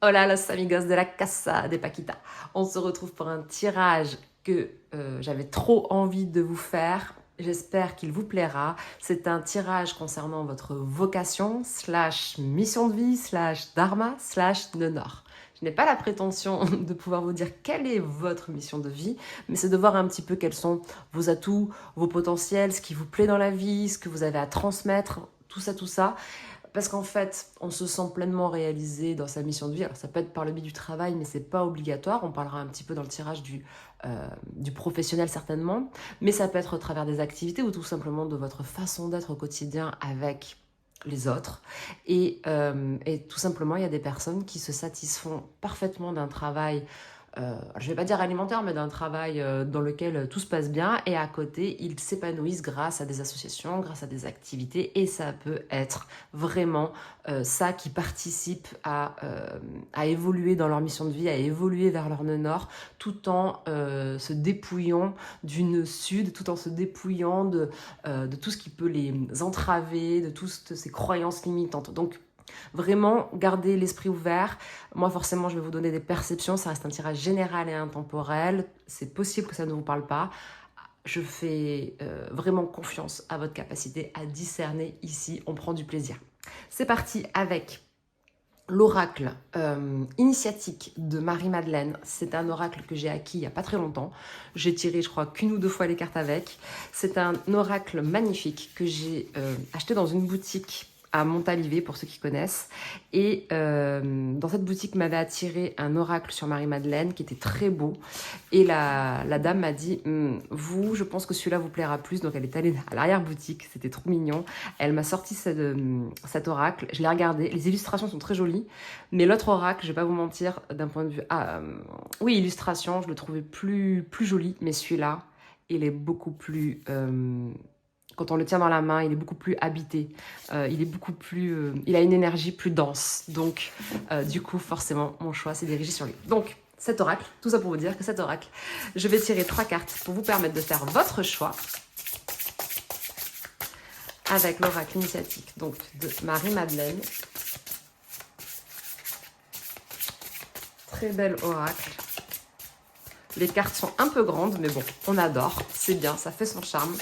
Hola los amigos de la Casa de Paquita. On se retrouve pour un tirage que j'avais trop envie de vous faire. J'espère qu'il vous plaira. C'est un tirage concernant votre vocation, slash mission de vie, slash dharma, slash nonor. Je n'ai pas la prétention de pouvoir vous dire quelle est votre mission de vie, mais c'est de voir un petit peu quels sont vos atouts, vos potentiels, ce qui vous plaît dans la vie, ce que vous avez à transmettre, tout ça, tout ça. Parce qu'en fait, on se sent pleinement réalisé dans sa mission de vie. Alors, ça peut être par le biais du travail, mais c'est pas obligatoire. On parlera un petit peu dans le tirage du professionnel, certainement. Mais ça peut être au travers des activités ou tout simplement de votre façon d'être au quotidien avec les autres. Et tout simplement, il y a des personnes qui se satisfont parfaitement d'un travail je ne vais pas dire alimentaire, mais d'un travail dans lequel tout se passe bien. Et à côté, ils s'épanouissent grâce à des associations, grâce à des activités. Et ça peut être vraiment ça qui participe à évoluer dans leur mission de vie, à évoluer vers leur nœud nord, tout en se dépouillant du nœud sud, tout en se dépouillant de tout ce qui peut les entraver, de toutes ces croyances limitantes. Donc, vraiment, gardez l'esprit ouvert. Moi, forcément, je vais vous donner des perceptions. Ça reste un tirage général et intemporel. C'est possible que ça ne vous parle pas. Je fais vraiment confiance à votre capacité à discerner ici. On prend du plaisir. C'est parti avec l'oracle initiatique de Marie-Madeleine. C'est un oracle que j'ai acquis il n'y a pas très longtemps. J'ai tiré, je crois, qu'une ou deux fois les cartes avec. C'est un oracle magnifique que j'ai acheté dans une boutique à Montalivet, pour ceux qui connaissent. Et dans cette boutique m'avait attiré un oracle sur Marie-Madeleine qui était très beau. Et la dame m'a dit vous, je pense que celui-là vous plaira plus. Donc elle est allée à l'arrière-boutique, c'était trop mignon. Elle m'a sorti cet oracle, je l'ai regardé. Les illustrations sont très jolies, mais l'autre oracle, je vais pas vous mentir, d'un point de vue... oui, illustration, je le trouvais plus joli, mais celui-là, il est beaucoup plus... quand on le tient dans la main, il est beaucoup plus habité. Il est beaucoup plus... il a une énergie plus dense. Donc, du coup, forcément, mon choix s'est dirigé sur lui. Donc, cet oracle, tout ça pour vous dire que cet oracle, je vais tirer 3 cartes pour vous permettre de faire votre choix avec l'oracle initiatique donc de Marie-Madeleine. Très bel oracle. Les cartes sont un peu grandes, mais bon, on adore. C'est bien, ça fait son charme.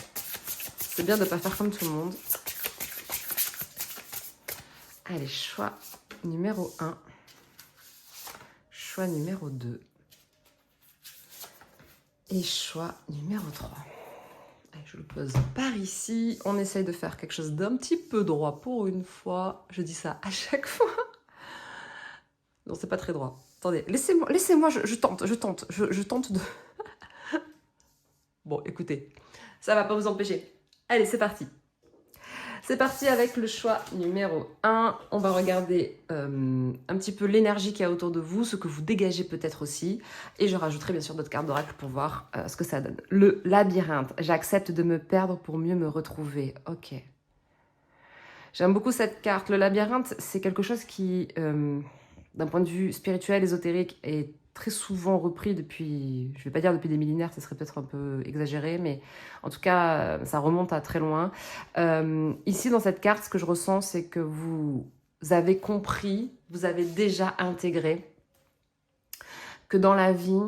C'est bien de ne pas faire comme tout le monde. Allez, choix numéro 1. Choix numéro 2. Et choix numéro 3. Allez, je le pose par ici. On essaye de faire quelque chose d'un petit peu droit pour une fois. Je dis ça à chaque fois. Non, c'est pas très droit. Attendez, laissez-moi, je tente de... Bon, écoutez, ça va pas vous empêcher. Allez, c'est parti. C'est parti avec le choix numéro 1. On va regarder un petit peu l'énergie qu'il y a autour de vous, ce que vous dégagez peut-être aussi. Et je rajouterai bien sûr d'autres cartes d'oracle pour voir ce que ça donne. Le labyrinthe. J'accepte de me perdre pour mieux me retrouver. Ok. J'aime beaucoup cette carte. Le labyrinthe, c'est quelque chose qui, d'un point de vue spirituel, ésotérique, est très souvent repris depuis, je ne vais pas dire depuis des millénaires, ce serait peut-être un peu exagéré, mais en tout cas, ça remonte à très loin. Ici, dans cette carte, ce que je ressens, c'est que vous avez compris, vous avez déjà intégré que dans la vie,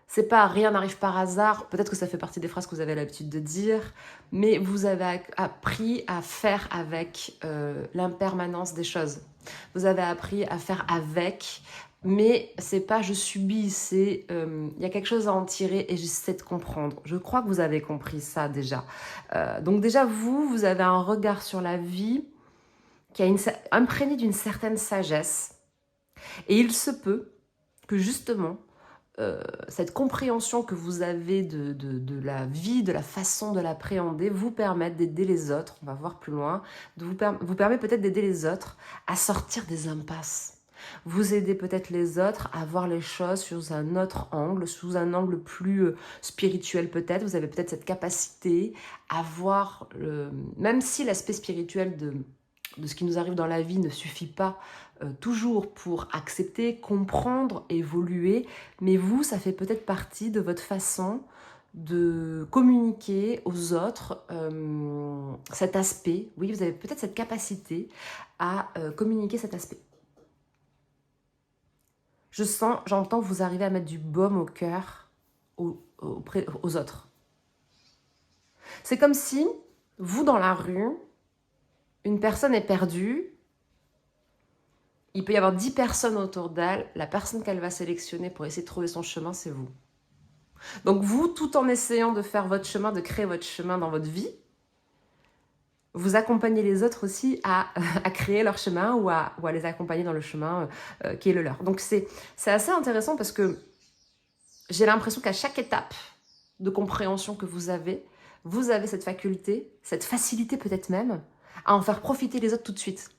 c'est pas rien n'arrive par hasard, peut-être que ça fait partie des phrases que vous avez l'habitude de dire, mais vous avez appris à faire avec l'impermanence des choses. Vous avez appris à faire avec, mais c'est pas je subis, c'est il y a quelque chose à en tirer et j'essaie de comprendre. Je crois que vous avez compris ça déjà. Donc déjà vous avez un regard sur la vie qui est imprégné d'une certaine sagesse et il se peut que justement cette compréhension que vous avez de la vie, de la façon de l'appréhender, vous permette d'aider les autres, on va voir plus loin, vous permet peut-être d'aider les autres à sortir des impasses. Vous aidez peut-être les autres à voir les choses sous un autre angle, sous un angle plus spirituel peut-être. Vous avez peut-être cette capacité à voir, même si l'aspect spirituel de ce qui nous arrive dans la vie ne suffit pas toujours pour accepter, comprendre, évoluer, mais vous, ça fait peut-être partie de votre façon de communiquer aux autres cet aspect. Oui, vous avez peut-être cette capacité à communiquer cet aspect. j'entends vous arriver à mettre du baume au cœur aux autres. C'est comme si, vous dans la rue, une personne est perdue, il peut y avoir 10 personnes autour d'elle, la personne qu'elle va sélectionner pour essayer de trouver son chemin, c'est vous. Donc vous, tout en essayant de faire votre chemin, de créer votre chemin dans votre vie, vous accompagnez les autres aussi à créer leur chemin ou à les accompagner dans le chemin qui est le leur. Donc c'est assez intéressant parce que j'ai l'impression qu'à chaque étape de compréhension que vous avez cette faculté, cette facilité peut-être même, à en faire profiter les autres tout de suite.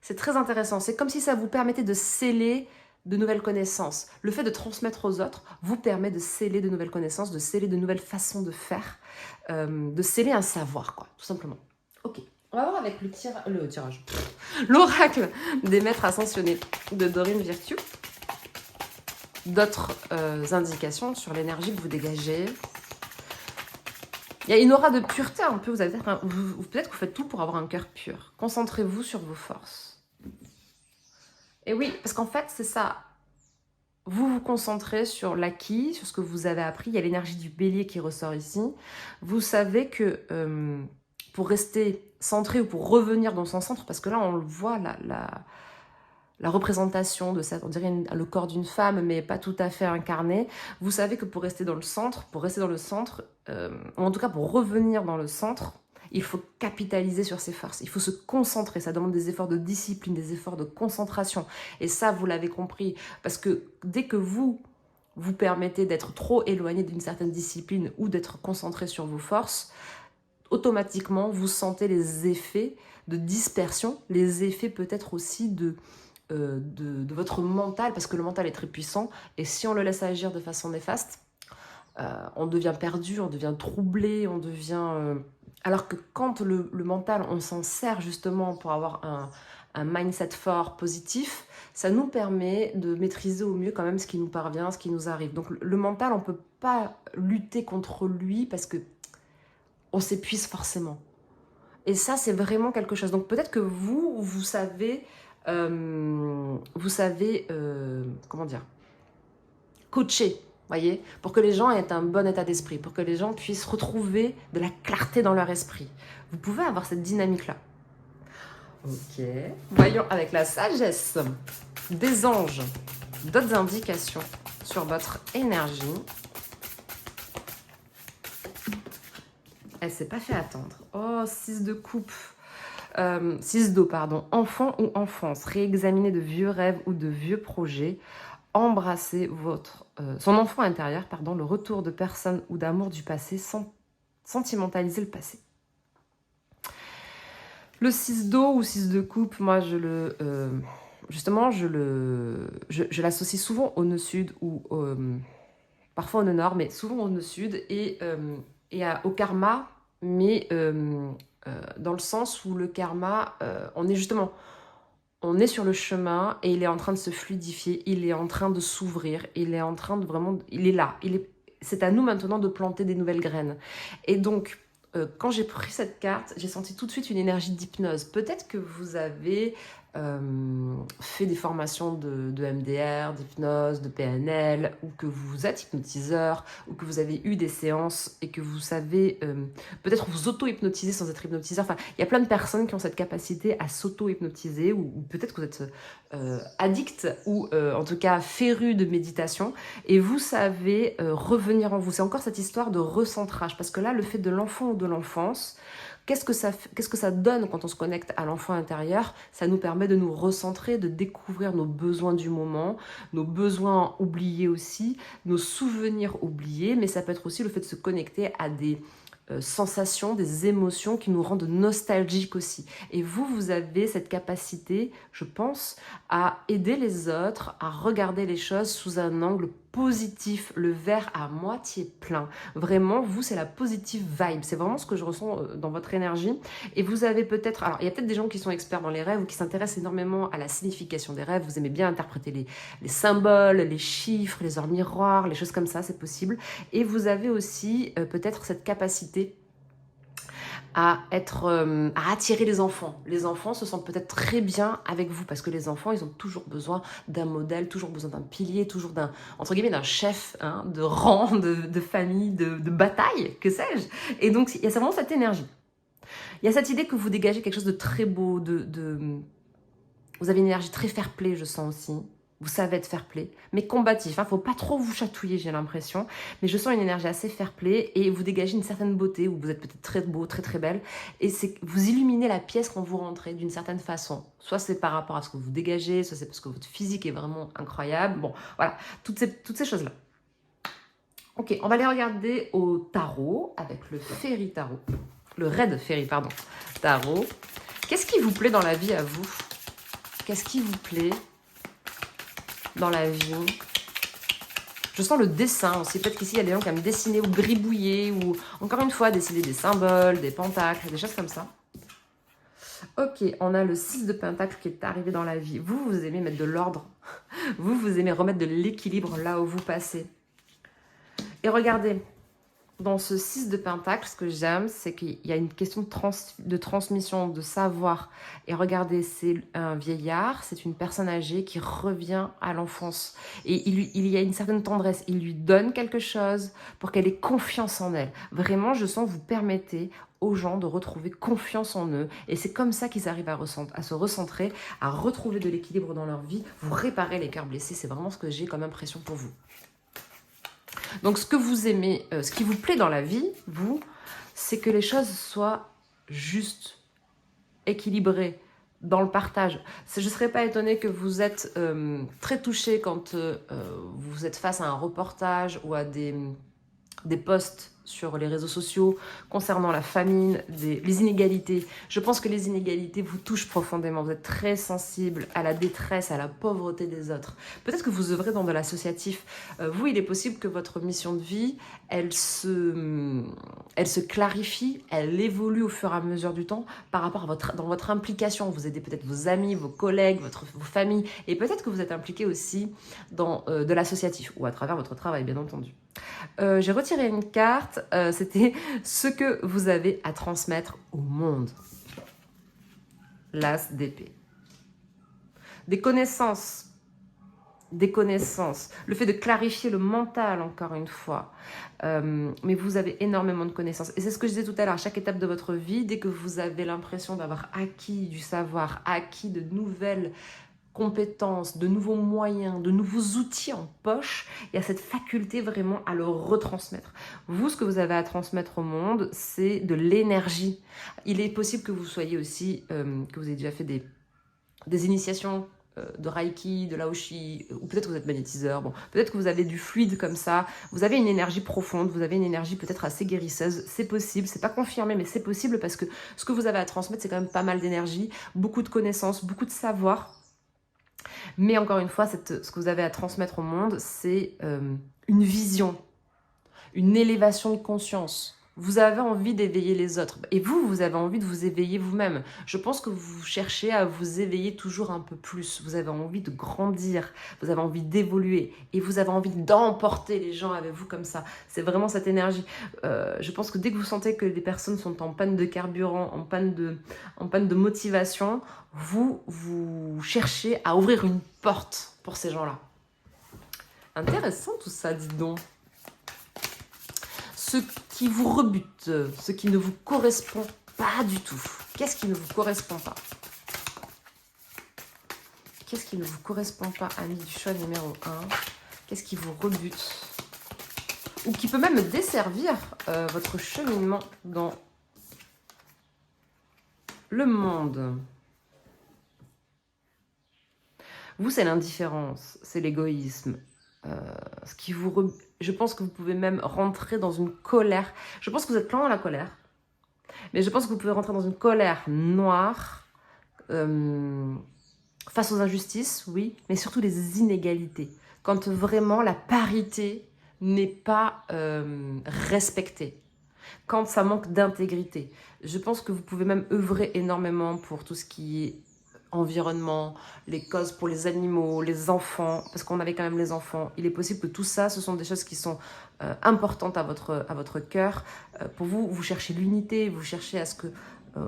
C'est très intéressant. C'est comme si ça vous permettait de sceller de nouvelles connaissances. Le fait de transmettre aux autres vous permet de sceller de nouvelles connaissances, de sceller de nouvelles façons de faire, de sceller un savoir, quoi, tout simplement. Ok, on va voir avec l'oracle des maîtres ascensionnés de Dorine Virtue. D'autres indications sur l'énergie que vous dégagez. Il y a une aura de pureté un peu. Vous avez peut-être que vous faites tout pour avoir un cœur pur. Concentrez-vous sur vos forces. Et oui, parce qu'en fait, c'est ça. Vous vous concentrez sur l'acquis, sur ce que vous avez appris. Il y a l'énergie du bélier qui ressort ici. Vous savez que pour rester centré ou pour revenir dans son centre, parce que là, on le voit, la représentation de ça, on dirait le corps d'une femme, mais pas tout à fait incarné. Vous savez que pour rester dans le centre, ou en tout cas pour revenir dans le centre, il faut capitaliser sur ses forces, il faut se concentrer, ça demande des efforts de discipline, des efforts de concentration. Et ça, vous l'avez compris, parce que dès que vous permettez d'être trop éloigné d'une certaine discipline ou d'être concentré sur vos forces, automatiquement, vous sentez les effets de dispersion, les effets peut-être aussi de votre mental, parce que le mental est très puissant, et si on le laisse agir de façon néfaste, on devient perdu, on devient troublé, on devient... Alors que quand le mental, on s'en sert justement pour avoir un mindset fort, positif, ça nous permet de maîtriser au mieux quand même ce qui nous parvient, ce qui nous arrive. Donc le mental, on ne peut pas lutter contre lui parce que on s'épuise forcément. Et ça, c'est vraiment quelque chose. Donc peut-être que vous savez, comment dire, coacher, voyez, pour que les gens aient un bon état d'esprit, pour que les gens puissent retrouver de la clarté dans leur esprit. Vous pouvez avoir cette dynamique-là. Ok. Voyons avec la sagesse des anges, d'autres indications sur votre énergie. Elle s'est pas fait attendre. Oh, 6 de coupe. 6 d'eau, pardon. Enfant ou enfance. Réexaminer de vieux rêves ou de vieux projets. Embrasser son enfant intérieur, pardon, le retour de personnes ou d'amour du passé sans sentimentaliser le passé. Le 6 d'eau ou 6 de coupe, moi je l'associe souvent au nœud sud ou parfois au nœud nord, mais souvent au nœud sud et au karma, mais dans le sens où le karma, on est sur le chemin et il est en train de se fluidifier, il est en train de s'ouvrir, il est en train de vraiment... Il est là, c'est à nous maintenant de planter des nouvelles graines. Et donc, quand j'ai pris cette carte, j'ai senti tout de suite une énergie d'hypnose. Peut-être que vous avez fait des formations de MDR, d'hypnose, de PNL, ou que vous êtes hypnotiseur, ou que vous avez eu des séances et que vous savez peut-être vous auto-hypnotiser sans être hypnotiseur. Enfin, il y a plein de personnes qui ont cette capacité à s'auto-hypnotiser, ou peut-être que vous êtes addict, ou en tout cas féru de méditation, et vous savez revenir en vous. C'est encore cette histoire de recentrage, parce que là, le fait de l'enfant ou de l'enfance, qu'est-ce que ça donne quand on se connecte à l'enfant intérieur? Ça nous permet de nous recentrer, de découvrir nos besoins du moment, nos besoins oubliés aussi, nos souvenirs oubliés, mais ça peut être aussi le fait de se connecter à des sensations, des émotions qui nous rendent nostalgiques aussi. Et vous avez cette capacité, je pense, à aider les autres, à regarder les choses sous un angle positif, le verre à moitié plein. Vraiment, vous, c'est la positive vibe. C'est vraiment ce que je ressens dans votre énergie. Et vous avez peut-être... Alors, il y a peut-être des gens qui sont experts dans les rêves ou qui s'intéressent énormément à la signification des rêves. Vous aimez bien interpréter les symboles, les chiffres, les heures miroirs, les choses comme ça, c'est possible. Et vous avez aussi peut-être cette capacité à attirer les enfants. Les enfants se sentent peut-être très bien avec vous parce que les enfants, ils ont toujours besoin d'un modèle, toujours besoin d'un pilier, toujours d'un, entre guillemets, d'un chef, hein, de rang, de famille, de bataille, que sais-je. Et donc, il y a vraiment cette énergie. Il y a cette idée que vous dégagez quelque chose de très beau, vous avez une énergie très fair-play, je sens aussi. Vous savez être fair-play, mais combatif. Hein, faut pas trop vous chatouiller, j'ai l'impression. Mais je sens une énergie assez fair-play et vous dégagez une certaine beauté où vous êtes peut-être très beau, très très belle. Et c'est vous illuminez la pièce quand vous rentrez d'une certaine façon. Soit c'est par rapport à ce que vous dégagez, soit c'est parce que votre physique est vraiment incroyable. Bon, voilà, toutes ces choses-là. Ok, on va les regarder au tarot avec le Fairy Tarot. Le Red Fairy, pardon. Tarot. Qu'est-ce qui vous plaît dans la vie à vous? Qu'est-ce qui vous plaît dans la vie? Je sens le dessin aussi. Peut-être qu'ici, il y a des gens qui aiment dessiner ou gribouiller ou, encore une fois, dessiner des symboles, des pentacles, des choses comme ça. Ok, on a le 6 de Pentacle qui est arrivé dans la vie. Vous, vous aimez mettre de l'ordre. Vous aimez remettre de l'équilibre là où vous passez. Et regardez, dans ce 6 de Pentacle, ce que j'aime, c'est qu'il y a une question de transmission, de savoir. Et regardez, c'est un vieillard, c'est une personne âgée qui revient à l'enfance. Et il y a une certaine tendresse. Il lui donne quelque chose pour qu'elle ait confiance en elle. Vraiment, je sens que vous permettez aux gens de retrouver confiance en eux. Et c'est comme ça qu'ils arrivent à se recentrer, à retrouver de l'équilibre dans leur vie. Vous réparez les cœurs blessés. C'est vraiment ce que j'ai comme impression pour vous. Donc, ce que vous aimez, ce qui vous plaît dans la vie, vous, c'est que les choses soient justes, équilibrées, dans le partage. Je ne serais pas étonnée que vous êtes très touché quand vous êtes face à un reportage ou à des posts sur les réseaux sociaux concernant la famine, les inégalités. Je pense que les inégalités vous touchent profondément. Vous êtes très sensible à la détresse, à la pauvreté des autres. Peut-être que vous œuvrez dans de l'associatif. Vous, il est possible que votre mission de vie, elle se clarifie, elle évolue au fur et à mesure du temps par rapport à dans votre implication. Vous aidez peut-être vos amis, vos collègues, vos familles. Et peut-être que vous êtes impliqué aussi dans de l'associatif ou à travers votre travail, bien entendu. J'ai retiré une carte, c'était ce que vous avez à transmettre au monde. L'As d'épée. Des connaissances. Le fait de clarifier le mental, encore une fois. Mais vous avez énormément de connaissances. Et c'est ce que je disais tout à l'heure, à chaque étape de votre vie, dès que vous avez l'impression d'avoir acquis du savoir, acquis de nouvelles compétences, de nouveaux moyens, de nouveaux outils en poche, il y a cette faculté vraiment à le retransmettre. Vous, ce que vous avez à transmettre au monde, c'est de l'énergie. Il est possible que vous soyez aussi, que vous ayez déjà fait des initiations de Reiki, de Laoshi, ou peut-être que vous êtes magnétiseur, bon, peut-être que vous avez du fluide comme ça, vous avez une énergie profonde, vous avez une énergie peut-être assez guérisseuse, c'est possible, c'est pas confirmé, mais c'est possible parce que ce que vous avez à transmettre, c'est quand même pas mal d'énergie, beaucoup de connaissances, beaucoup de savoir. Mais encore une fois, ce que vous avez à transmettre au monde, c'est une vision, une élévation de conscience. Vous avez envie d'éveiller les autres. Et vous avez envie de vous éveiller vous-même. Je pense que vous cherchez à vous éveiller toujours un peu plus. Vous avez envie de grandir, vous avez envie d'évoluer. Et vous avez envie d'emporter les gens avec vous comme ça. C'est vraiment cette énergie. Je pense que dès que vous sentez que les personnes sont en panne de carburant, en panne de motivation, vous cherchez à ouvrir une porte pour ces gens-là. Intéressant tout ça, dites donc. Ce qui vous rebute, ce qui ne vous correspond pas du tout. Qu'est-ce qui ne vous correspond pas? Qu'est-ce qui ne vous correspond pas, ami du choix numéro 1? Qu'est-ce qui vous rebute? Ou qui peut même desservir votre cheminement dans le monde. Vous, c'est l'indifférence, c'est l'égoïsme. Je pense que vous pouvez même rentrer dans une colère. Je pense que vous êtes plein dans la colère. Mais je pense que vous pouvez rentrer dans une colère noire face aux injustices, oui, mais surtout les inégalités. Quand vraiment la parité n'est pas respectée. Quand ça manque d'intégrité. Je pense que vous pouvez même œuvrer énormément pour tout ce qui est environnement, les causes pour les animaux, les enfants, parce qu'on avait quand même les enfants. Il est possible que tout ça, ce sont des choses qui sont importantes à votre cœur. Pour vous, vous cherchez l'unité, vous cherchez à ce que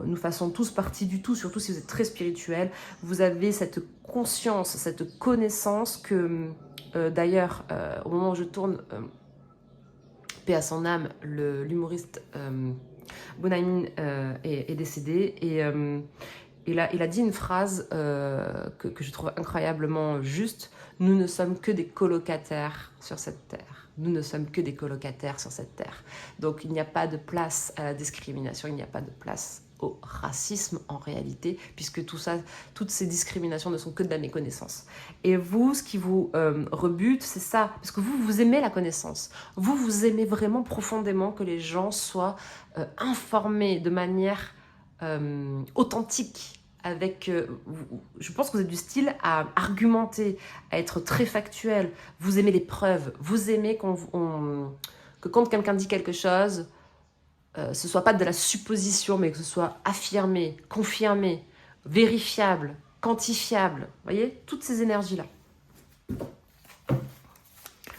nous fassons tous partie du tout, surtout si vous êtes très spirituel. Vous avez cette conscience, cette connaissance que, d'ailleurs, au moment où je tourne, paix à son âme, l'humoriste Bonamine est décédé et il a dit une phrase que je trouve incroyablement juste. Nous ne sommes que des colocataires sur cette terre. Nous ne sommes que des colocataires sur cette terre. Donc il n'y a pas de place à la discrimination, il n'y a pas de place au racisme en réalité, puisque toutes ces discriminations ne sont que de la méconnaissance. Et vous, ce qui vous rebute, c'est ça, parce que vous aimez la connaissance. Vous aimez vraiment profondément que les gens soient informés de manière authentique. Je pense que vous êtes du style à argumenter, à être très factuel. Vous aimez les preuves. Vous aimez que quand quelqu'un dit quelque chose, ce soit pas de la supposition, mais que ce soit affirmé, confirmé, vérifiable, quantifiable. Vous voyez, toutes ces énergies-là.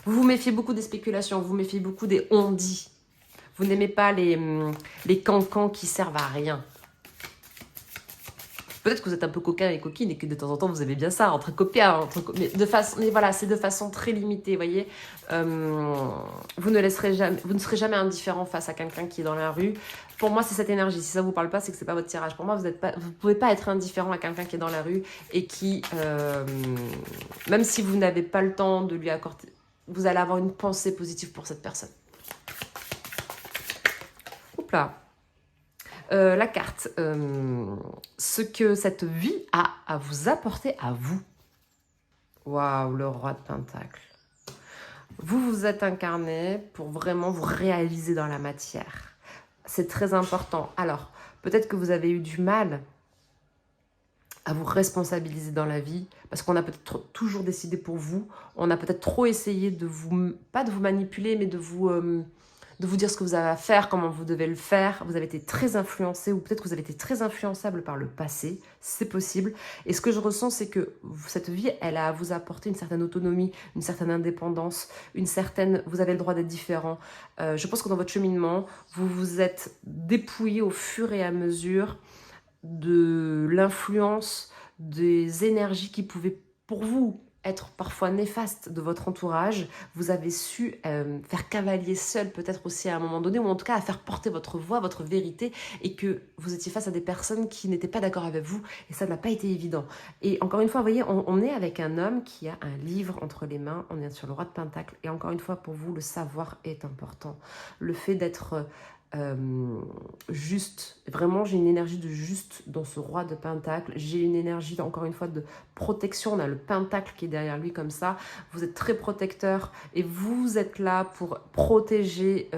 Vous vous méfiez beaucoup des spéculations, vous vous méfiez beaucoup des on-dit. Vous n'aimez pas les cancans qui servent à rien. Peut-être que vous êtes un peu coquin et coquine et que de temps en temps vous aimez bien ça, entre copains, mais voilà, c'est de façon très limitée, vous voyez. Vous ne serez jamais indifférent face à quelqu'un qui est dans la rue. Pour moi, c'est cette énergie. Si ça vous parle pas, c'est que c'est pas votre tirage. Pour moi, vous pouvez pas être indifférent à quelqu'un qui est dans la rue et qui, même si vous n'avez pas le temps de lui accorder, vous allez avoir une pensée positive pour cette personne. Oups là. La carte, ce que cette vie a à vous apporter à vous. Waouh, le roi de Pentacle. Vous vous êtes incarné pour vraiment vous réaliser dans la matière. C'est très important. Alors, peut-être que vous avez eu du mal à vous responsabiliser dans la vie, parce qu'on a peut-être toujours décidé pour vous, on a peut-être trop essayé de vous, pas de vous manipuler, mais de vous dire ce que vous avez à faire, comment vous devez le faire. Vous avez été très influencé, ou peut-être que vous avez été très influençable par le passé, c'est possible. Et ce que je ressens, c'est que cette vie, elle a à vous apporter une certaine autonomie, une certaine indépendance, vous avez le droit d'être différent. Je pense que dans votre cheminement, vous vous êtes dépouillé au fur et à mesure de l'influence des énergies qui pouvaient pour vous être parfois néfastes de votre entourage. Vous avez su faire cavalier seul peut-être aussi à un moment donné, ou en tout cas à faire porter votre voix, votre vérité, et que vous étiez face à des personnes qui n'étaient pas d'accord avec vous, et ça n'a pas été évident. Et encore une fois, vous voyez, on est avec un homme qui a un livre entre les mains, on est sur le roi de Pentacle, et encore une fois, pour vous, le savoir est important. Le fait d'être juste, vraiment j'ai une énergie de juste dans ce roi de Pentacle, j'ai une énergie encore une fois de protection, on a le Pentacle qui est derrière lui comme ça, vous êtes très protecteur et vous êtes là pour protéger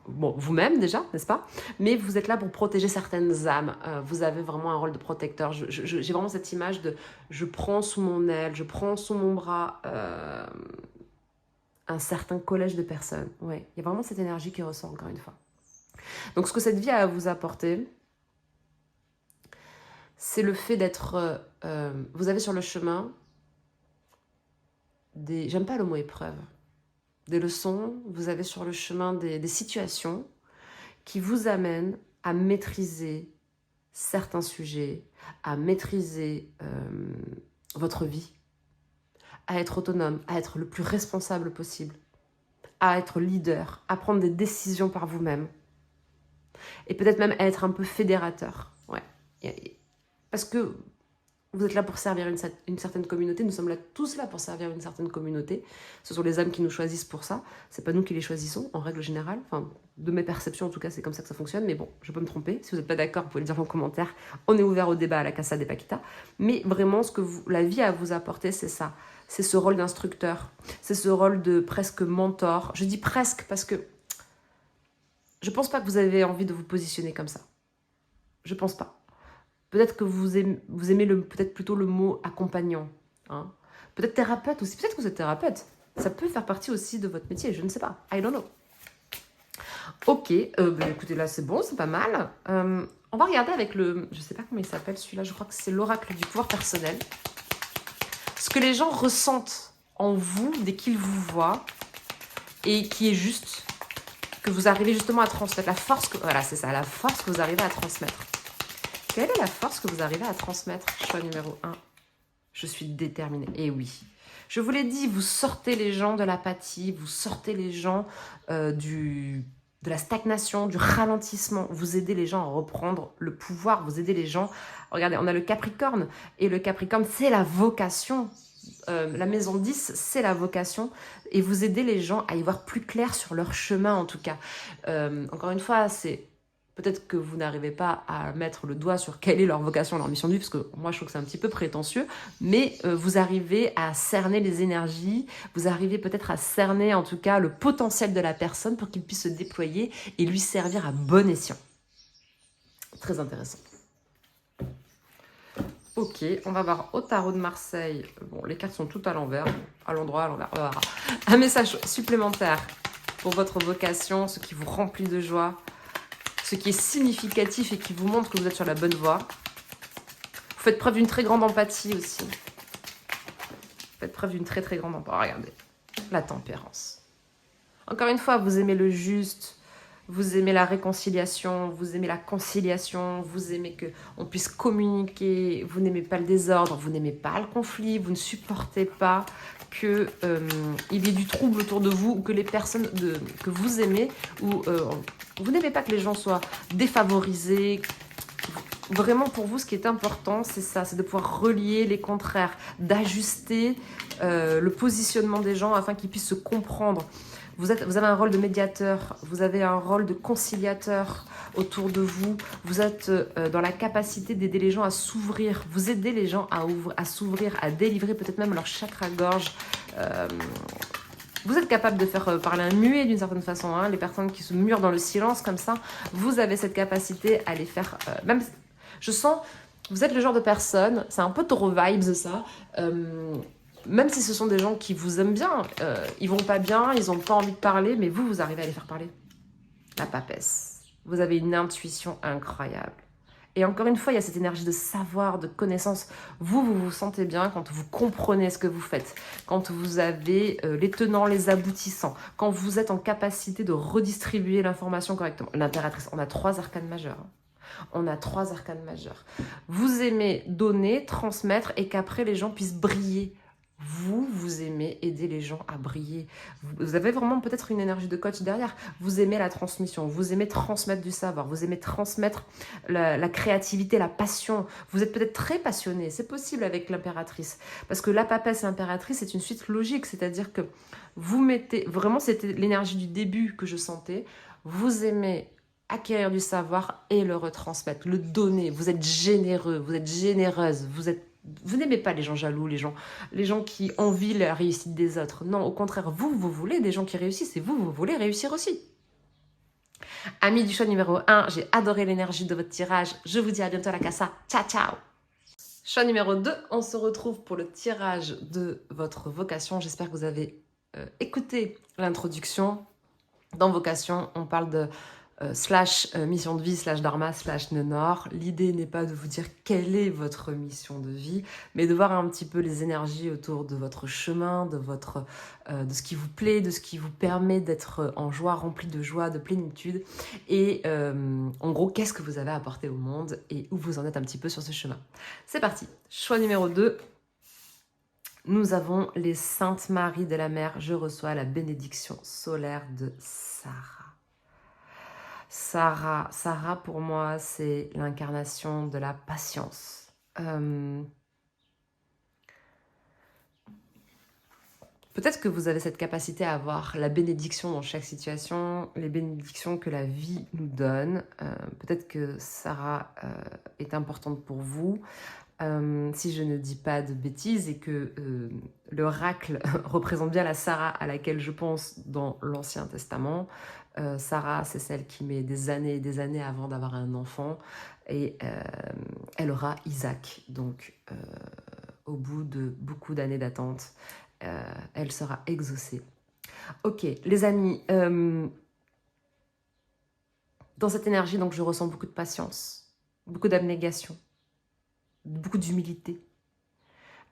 vous-même déjà, n'est-ce pas? Mais vous êtes là pour protéger certaines âmes, vous avez vraiment un rôle de protecteur. J'ai vraiment cette image de je prends sous mon aile, je prends sous mon bras un certain collège de personnes. Ouais, il y a vraiment cette énergie qui ressort encore une fois. Donc ce que cette vie a à vous apporter, c'est le fait d'être... vous avez sur le chemin des... J'aime pas le mot épreuve. Des leçons, vous avez sur le chemin des situations qui vous amènent à maîtriser certains sujets, à maîtriser votre vie, à être autonome, à être le plus responsable possible, à être leader, à prendre des décisions par vous-même. Et peut-être même être un peu fédérateur. Ouais. Parce que vous êtes là pour servir une certaine communauté. Nous sommes là, tous là pour servir une certaine communauté. Ce sont les âmes qui nous choisissent pour ça. C'est pas nous qui les choisissons, en règle générale. Enfin, de mes perceptions, en tout cas, c'est comme ça que ça fonctionne. Mais bon, je peux me tromper. Si vous n'êtes pas d'accord, vous pouvez le dire en commentaire. On est ouvert au débat à la Casa de Paquita. Mais vraiment, la vie a à vous apporter, c'est ça. C'est ce rôle d'instructeur. C'est ce rôle de presque mentor. Je dis presque parce que je pense pas que vous avez envie de vous positionner comme ça. Je pense pas. Peut-être que vous aimez peut-être plutôt le mot accompagnant. Hein. Peut-être thérapeute aussi. Peut-être que vous êtes thérapeute. Ça peut faire partie aussi de votre métier. Je ne sais pas. I don't know. Ok. Écoutez, là, c'est bon. C'est pas mal. On va regarder avec le... Je ne sais pas comment il s'appelle celui-là, je crois que c'est l'oracle du pouvoir personnel. Ce que les gens ressentent en vous dès qu'ils vous voient et qui est juste, que vous arrivez justement à transmettre. La force que... Voilà, c'est ça, la force que vous arrivez à transmettre. Quelle est la force que vous arrivez à transmettre? Choix numéro 1. Je suis déterminée. Et oui. Je vous l'ai dit, vous sortez les gens de l'apathie, vous sortez les gens de la stagnation, du ralentissement. Vous aidez les gens à reprendre le pouvoir, vous aidez les gens. Regardez, on a le Capricorne. Et le Capricorne, c'est la vocation. La maison 10, c'est la vocation. Et vous aidez les gens à y voir plus clair sur leur chemin, en tout cas. Encore une fois, c'est... Peut-être que vous n'arrivez pas à mettre le doigt sur quelle est leur vocation, leur mission de vie, parce que moi, je trouve que c'est un petit peu prétentieux, mais vous arrivez à cerner les énergies, vous arrivez peut-être à cerner, en tout cas, le potentiel de la personne pour qu'il puisse se déployer et lui servir à bon escient. Très intéressant. Ok, on va voir au tarot de Marseille. Bon, les cartes sont toutes à l'envers, à l'endroit, à l'envers. On va voir. Un message supplémentaire pour votre vocation, ce qui vous remplit de joie, ce qui est significatif et qui vous montre que vous êtes sur la bonne voie. Vous faites preuve d'une très grande empathie aussi. Vous faites preuve d'une très très grande empathie. Regardez, la tempérance. Encore une fois, vous aimez le juste, vous aimez la réconciliation, vous aimez la conciliation, vous aimez qu'on puisse communiquer, vous n'aimez pas le désordre, vous n'aimez pas le conflit, vous ne supportez pas qu'il y ait du trouble autour de vous ou que les personnes que vous aimez, ou vous n'aimez pas que les gens soient défavorisés. Vraiment, pour vous, ce qui est important, c'est ça, c'est de pouvoir relier les contraires, d'ajuster le positionnement des gens afin qu'ils puissent se comprendre. Vous avez un rôle de médiateur, vous avez un rôle de conciliateur autour de vous, vous êtes dans la capacité d'aider les gens à s'ouvrir, vous aidez les gens à s'ouvrir, à délivrer peut-être même leur chakra-gorge. Vous êtes capable de faire parler un muet d'une certaine façon, hein, les personnes qui se murent dans le silence comme ça, vous avez cette capacité à les faire... même, je sens, vous êtes le genre de personne, c'est un peu trop vibes ça, même si ce sont des gens qui vous aiment bien, ils vont pas bien, ils ont pas envie de parler, mais vous arrivez à les faire parler. La papesse. Vous avez une intuition incroyable. Et encore une fois, il y a cette énergie de savoir, de connaissance. Vous vous sentez bien quand vous comprenez ce que vous faites, quand vous avez les tenants, les aboutissants, quand vous êtes en capacité de redistribuer l'information correctement. L'impératrice, on a 3 arcanes majeurs. On a 3 arcanes majeurs. Vous aimez donner, transmettre et qu'après les gens puissent briller. Vous aimez aider les gens à briller. Vous avez vraiment peut-être une énergie de coach derrière. Vous aimez la transmission, vous aimez transmettre du savoir, vous aimez transmettre la créativité, la passion. Vous êtes peut-être très passionné, c'est possible avec l'impératrice. Parce que la papesse et l'impératrice, c'est une suite logique. C'est-à-dire que vous mettez... Vraiment, c'était l'énergie du début que je sentais. Vous aimez acquérir du savoir et le retransmettre, le donner. Vous êtes généreux, vous êtes généreuse, vous n'aimez pas les gens jaloux, les gens qui envient la réussite des autres. Non, au contraire, vous voulez des gens qui réussissent et vous voulez réussir aussi. Amis du choix numéro 1, j'ai adoré l'énergie de votre tirage. Je vous dis à bientôt à la casa. Ciao, ciao. Choix numéro 2, on se retrouve pour le tirage de votre vocation. J'espère que vous avez écouté l'introduction. Dans vocation, on parle de mission de vie, /dharma, /nenor. L'idée n'est pas de vous dire quelle est votre mission de vie, mais de voir un petit peu les énergies autour de votre chemin, de ce qui vous plaît, de ce qui vous permet d'être en joie, rempli de joie, de plénitude. Et en gros, qu'est-ce que vous avez apporté au monde et où vous en êtes un petit peu sur ce chemin. C'est parti. Choix numéro 2. Nous avons les Saintes Maries de la Mer. Je reçois la bénédiction solaire de Sarah. Sarah pour moi, c'est l'incarnation de la patience. Peut-être que vous avez cette capacité à avoir la bénédiction dans chaque situation, les bénédictions que la vie nous donne. Peut-être que Sarah est importante pour vous. Si je ne dis pas de bêtises et que l'oracle représente bien la Sarah à laquelle je pense dans l'Ancien Testament. Sarah, c'est celle qui met des années et des années avant d'avoir un enfant et elle aura Isaac. Donc, au bout de beaucoup d'années d'attente, elle sera exaucée. Ok, les amis, dans cette énergie, donc je ressens beaucoup de patience. beaucoup d'abnégation, beaucoup d'humilité.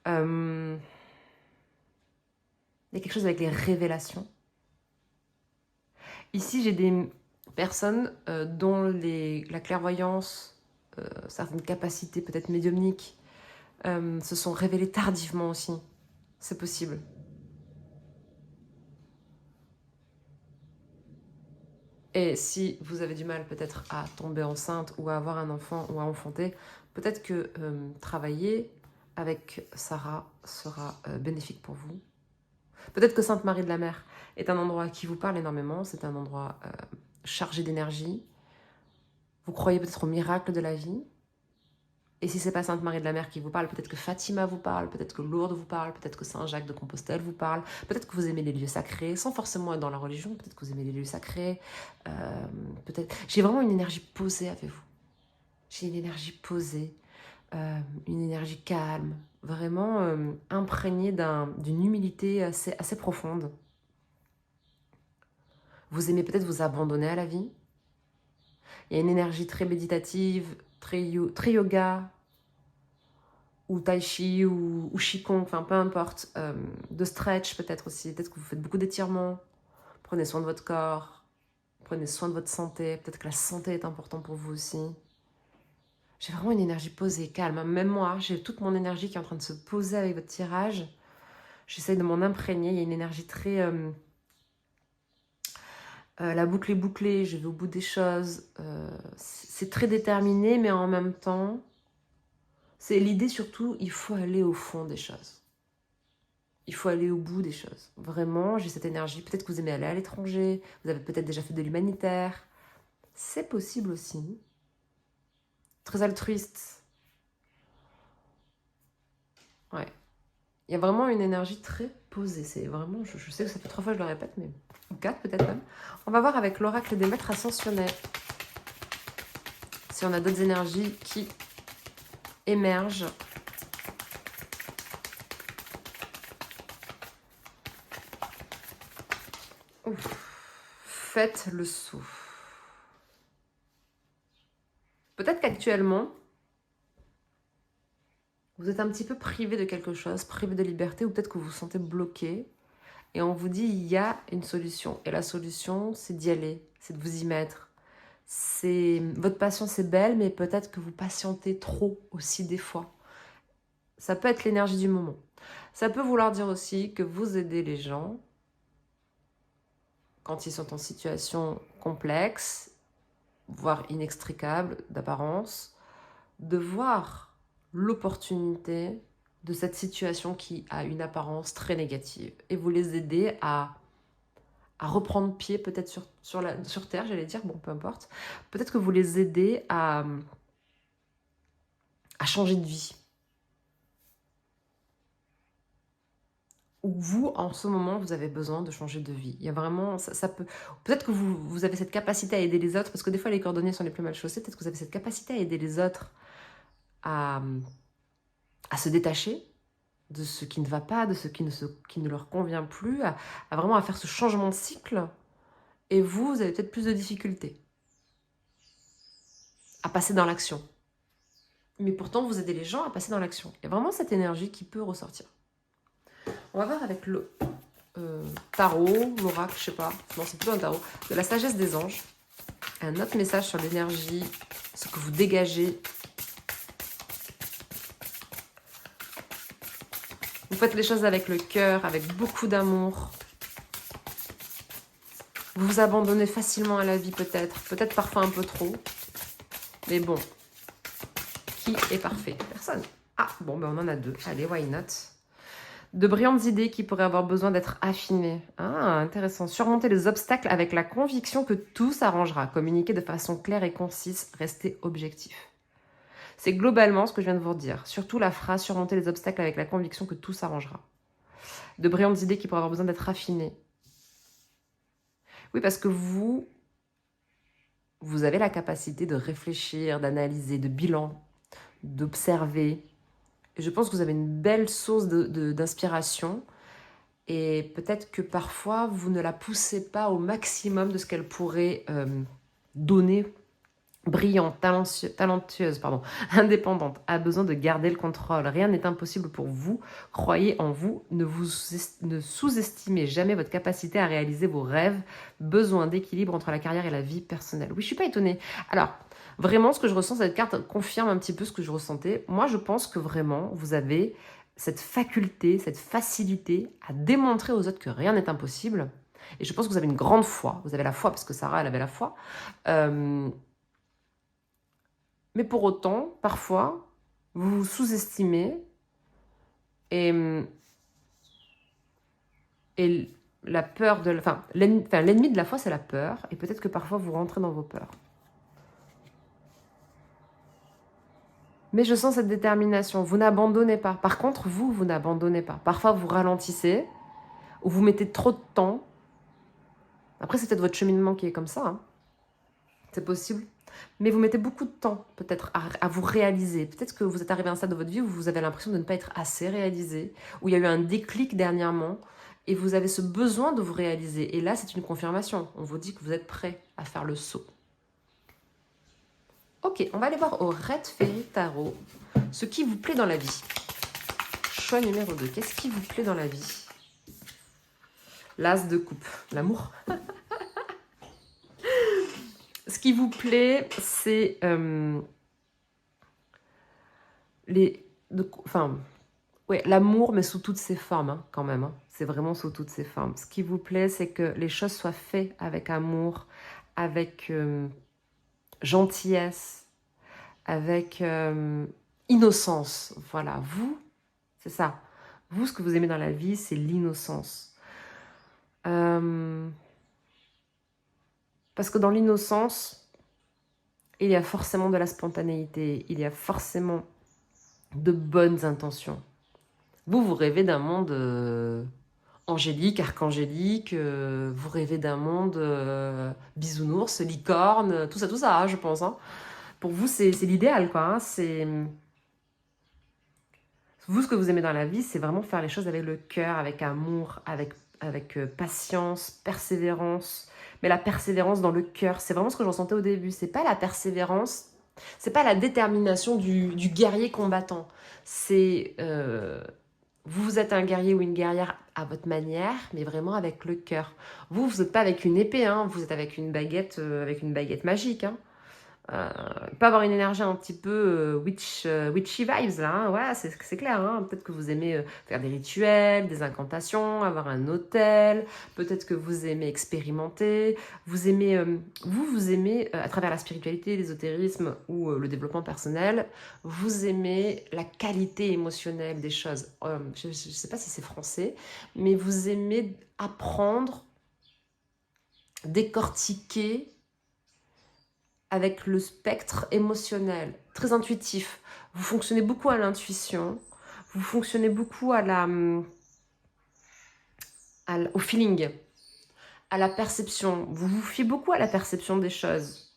Il y a quelque chose avec les révélations. Ici, j'ai des personnes dont la clairvoyance, certaines capacités peut-être médiumniques, se sont révélées tardivement aussi. C'est possible. Et si vous avez du mal peut-être à tomber enceinte ou à avoir un enfant ou à enfanter, peut-être que travailler avec Sarah sera bénéfique pour vous. Peut-être que Sainte Marie de la Mer est un endroit qui vous parle énormément, c'est un endroit chargé d'énergie. Vous croyez peut-être au miracle de la vie. Et si c'est pas Sainte Marie de la Mer qui vous parle, peut-être que Fatima vous parle, peut-être que Lourdes vous parle, peut-être que Saint-Jacques de Compostelle vous parle, peut-être que vous aimez les lieux sacrés, sans forcément être dans la religion, peut-être que vous aimez les lieux sacrés, peut-être... J'ai vraiment une énergie posée avec vous. J'ai une énergie posée, une énergie calme, vraiment imprégnée d'une humilité assez profonde. Vous aimez peut-être vous abandonner à la vie. Il y a une énergie très méditative, très yoga, ou tai chi, ou qigong, enfin peu importe, de stretch peut-être aussi, peut-être que vous faites beaucoup d'étirements, prenez soin de votre corps, prenez soin de votre santé, peut-être que la santé est importante pour vous aussi. J'ai vraiment une énergie posée, calme, même moi, j'ai toute mon énergie qui est en train de se poser avec votre tirage, j'essaye de m'en imprégner, il y a une énergie très... la boucle est bouclée, je vais au bout des choses, c'est très déterminé, mais en même temps... C'est l'idée surtout, il faut aller au fond des choses. Il faut aller au bout des choses. Vraiment, j'ai cette énergie. Peut-être que vous aimez aller à l'étranger, vous avez peut-être déjà fait de l'humanitaire. C'est possible aussi. Très altruiste. Ouais. Il y a vraiment une énergie très posée. C'est vraiment, je sais que ça fait 3 fois que je le répète, mais 4 peut-être même. On va voir avec l'oracle des maîtres ascensionnés si on a d'autres énergies qui émergent. Faites le saut. Peut-être qu'actuellement, vous êtes un petit peu privé de quelque chose, privé de liberté, ou peut-être que vous vous sentez bloqué. Et on vous dit, il y a une solution. Et la solution, c'est d'y aller, c'est de vous y mettre. Votre passion, c'est belle, mais peut-être que vous patientez trop aussi des fois. Ça peut être l'énergie du moment. Ça peut vouloir dire aussi que vous aidez les gens quand ils sont en situation complexe, voire inextricable d'apparence, de voir l'opportunité de cette situation qui a une apparence très négative et vous les aider à reprendre pied peut-être sur Terre, j'allais dire, bon, peu importe. Peut-être que vous les aidez à changer de vie. Ou vous, en ce moment, vous avez besoin de changer de vie. Il y a vraiment, ça peut... Peut-être que vous avez cette capacité à aider les autres, parce que des fois, les cordonniers sont les plus mal chaussés. Peut-être que vous avez cette capacité à aider les autres à se détacher de ce qui ne va pas, de ce qui ne leur convient plus, à vraiment à faire ce changement de cycle. Et vous avez peut-être plus de difficultés à passer dans l'action. Mais pourtant, vous aidez les gens à passer dans l'action. Il y a vraiment cette énergie qui peut ressortir. On va voir avec le tarot, l'oracle, je sais pas. Non, c'est plutôt un tarot. De la sagesse des anges. Un autre message sur l'énergie, ce que vous dégagez. Vous faites les choses avec le cœur, avec beaucoup d'amour. Vous vous abandonnez facilement à la vie peut-être. Peut-être parfois un peu trop. Mais bon, qui est parfait? Personne. Ah, bon, ben on en a 2. Allez, why not? De brillantes idées qui pourraient avoir besoin d'être affinées. Ah, intéressant. Surmonter les obstacles avec la conviction que tout s'arrangera. Communiquer de façon claire et concise. Rester objectif. C'est globalement ce que je viens de vous dire. Surtout la phrase « surmonter les obstacles avec la conviction que tout s'arrangera ». De brillantes idées qui pourraient avoir besoin d'être affinées. Oui, parce que vous avez la capacité de réfléchir, d'analyser, de bilan, d'observer. Et je pense que vous avez une belle source d'inspiration. Et peut-être que parfois, vous ne la poussez pas au maximum de ce qu'elle pourrait donner brillante, talentueuse, pardon, indépendante, a besoin de garder le contrôle. Rien n'est impossible pour vous. Croyez en vous. Ne sous-estimez jamais votre capacité à réaliser vos rêves. Besoin d'équilibre entre la carrière et la vie personnelle. Oui, je suis pas étonnée. Alors, vraiment, ce que je ressens, cette carte confirme un petit peu ce que je ressentais. Moi, je pense que vraiment, vous avez cette faculté, cette facilité à démontrer aux autres que rien n'est impossible. Et je pense que vous avez une grande foi. Vous avez la foi, parce que Sarah, elle avait la foi. Mais pour autant, parfois, vous vous sous-estimez et, et la peur de... Enfin, l'ennemi de la foi, c'est la peur. Et peut-être que parfois, vous rentrez dans vos peurs. Mais je sens cette détermination. Vous n'abandonnez pas. Par contre, vous n'abandonnez pas. Parfois, vous ralentissez ou vous mettez trop de temps. Après, c'est peut-être votre cheminement qui est comme ça. Hein. C'est possible. Mais vous mettez beaucoup de temps, peut-être, à vous réaliser. Peut-être que vous êtes arrivé à un stade de votre vie où vous avez l'impression de ne pas être assez réalisé, où il y a eu un déclic dernièrement, et vous avez ce besoin de vous réaliser. Et là, c'est une confirmation. On vous dit que vous êtes prêt à faire le saut. Ok, on va aller voir au Red Fairy Tarot ce qui vous plaît dans la vie. Choix numéro 2. Qu'est-ce qui vous plaît dans la vie? L'As de coupe. L'amour. Ce qui vous plaît, c'est l'amour, mais sous toutes ses formes, hein, quand même. Hein. C'est vraiment sous toutes ses formes. Ce qui vous plaît, c'est que les choses soient faites avec amour, avec gentillesse, avec innocence. Voilà, vous, c'est ça. Vous, ce que vous aimez dans la vie, c'est l'innocence. Parce que dans l'innocence, il y a forcément de la spontanéité, il y a forcément de bonnes intentions. Vous rêvez d'un monde angélique, archangélique, vous rêvez d'un monde bisounours, licorne, tout ça, hein, je pense. Hein. Pour vous, c'est l'idéal, quoi. Hein. C'est... Vous, ce que vous aimez dans la vie, c'est vraiment faire les choses avec le cœur, avec amour, avec patience, persévérance. Mais la persévérance dans le cœur, c'est vraiment ce que je ressentais au début. C'est pas la persévérance, c'est pas la détermination du guerrier combattant. C'est... vous êtes un guerrier ou une guerrière à votre manière, mais vraiment avec le cœur. Vous n'êtes pas avec une épée, hein, vous êtes avec une baguette magique. Hein. Pas avoir une énergie un petit peu witchy vibes, là. Hein, ouais, c'est clair. Hein. Peut-être que vous aimez faire des rituels, des incantations, avoir un hôtel. Peut-être que vous aimez expérimenter. Vous aimez, à travers la spiritualité, l'ésotérisme ou le développement personnel, vous aimez la qualité émotionnelle des choses. Je ne sais pas si c'est français, mais vous aimez apprendre, décortiquer avec le spectre émotionnel, très intuitif. Vous fonctionnez beaucoup à l'intuition, vous fonctionnez beaucoup au feeling, à la perception. Vous vous fiez beaucoup à la perception des choses.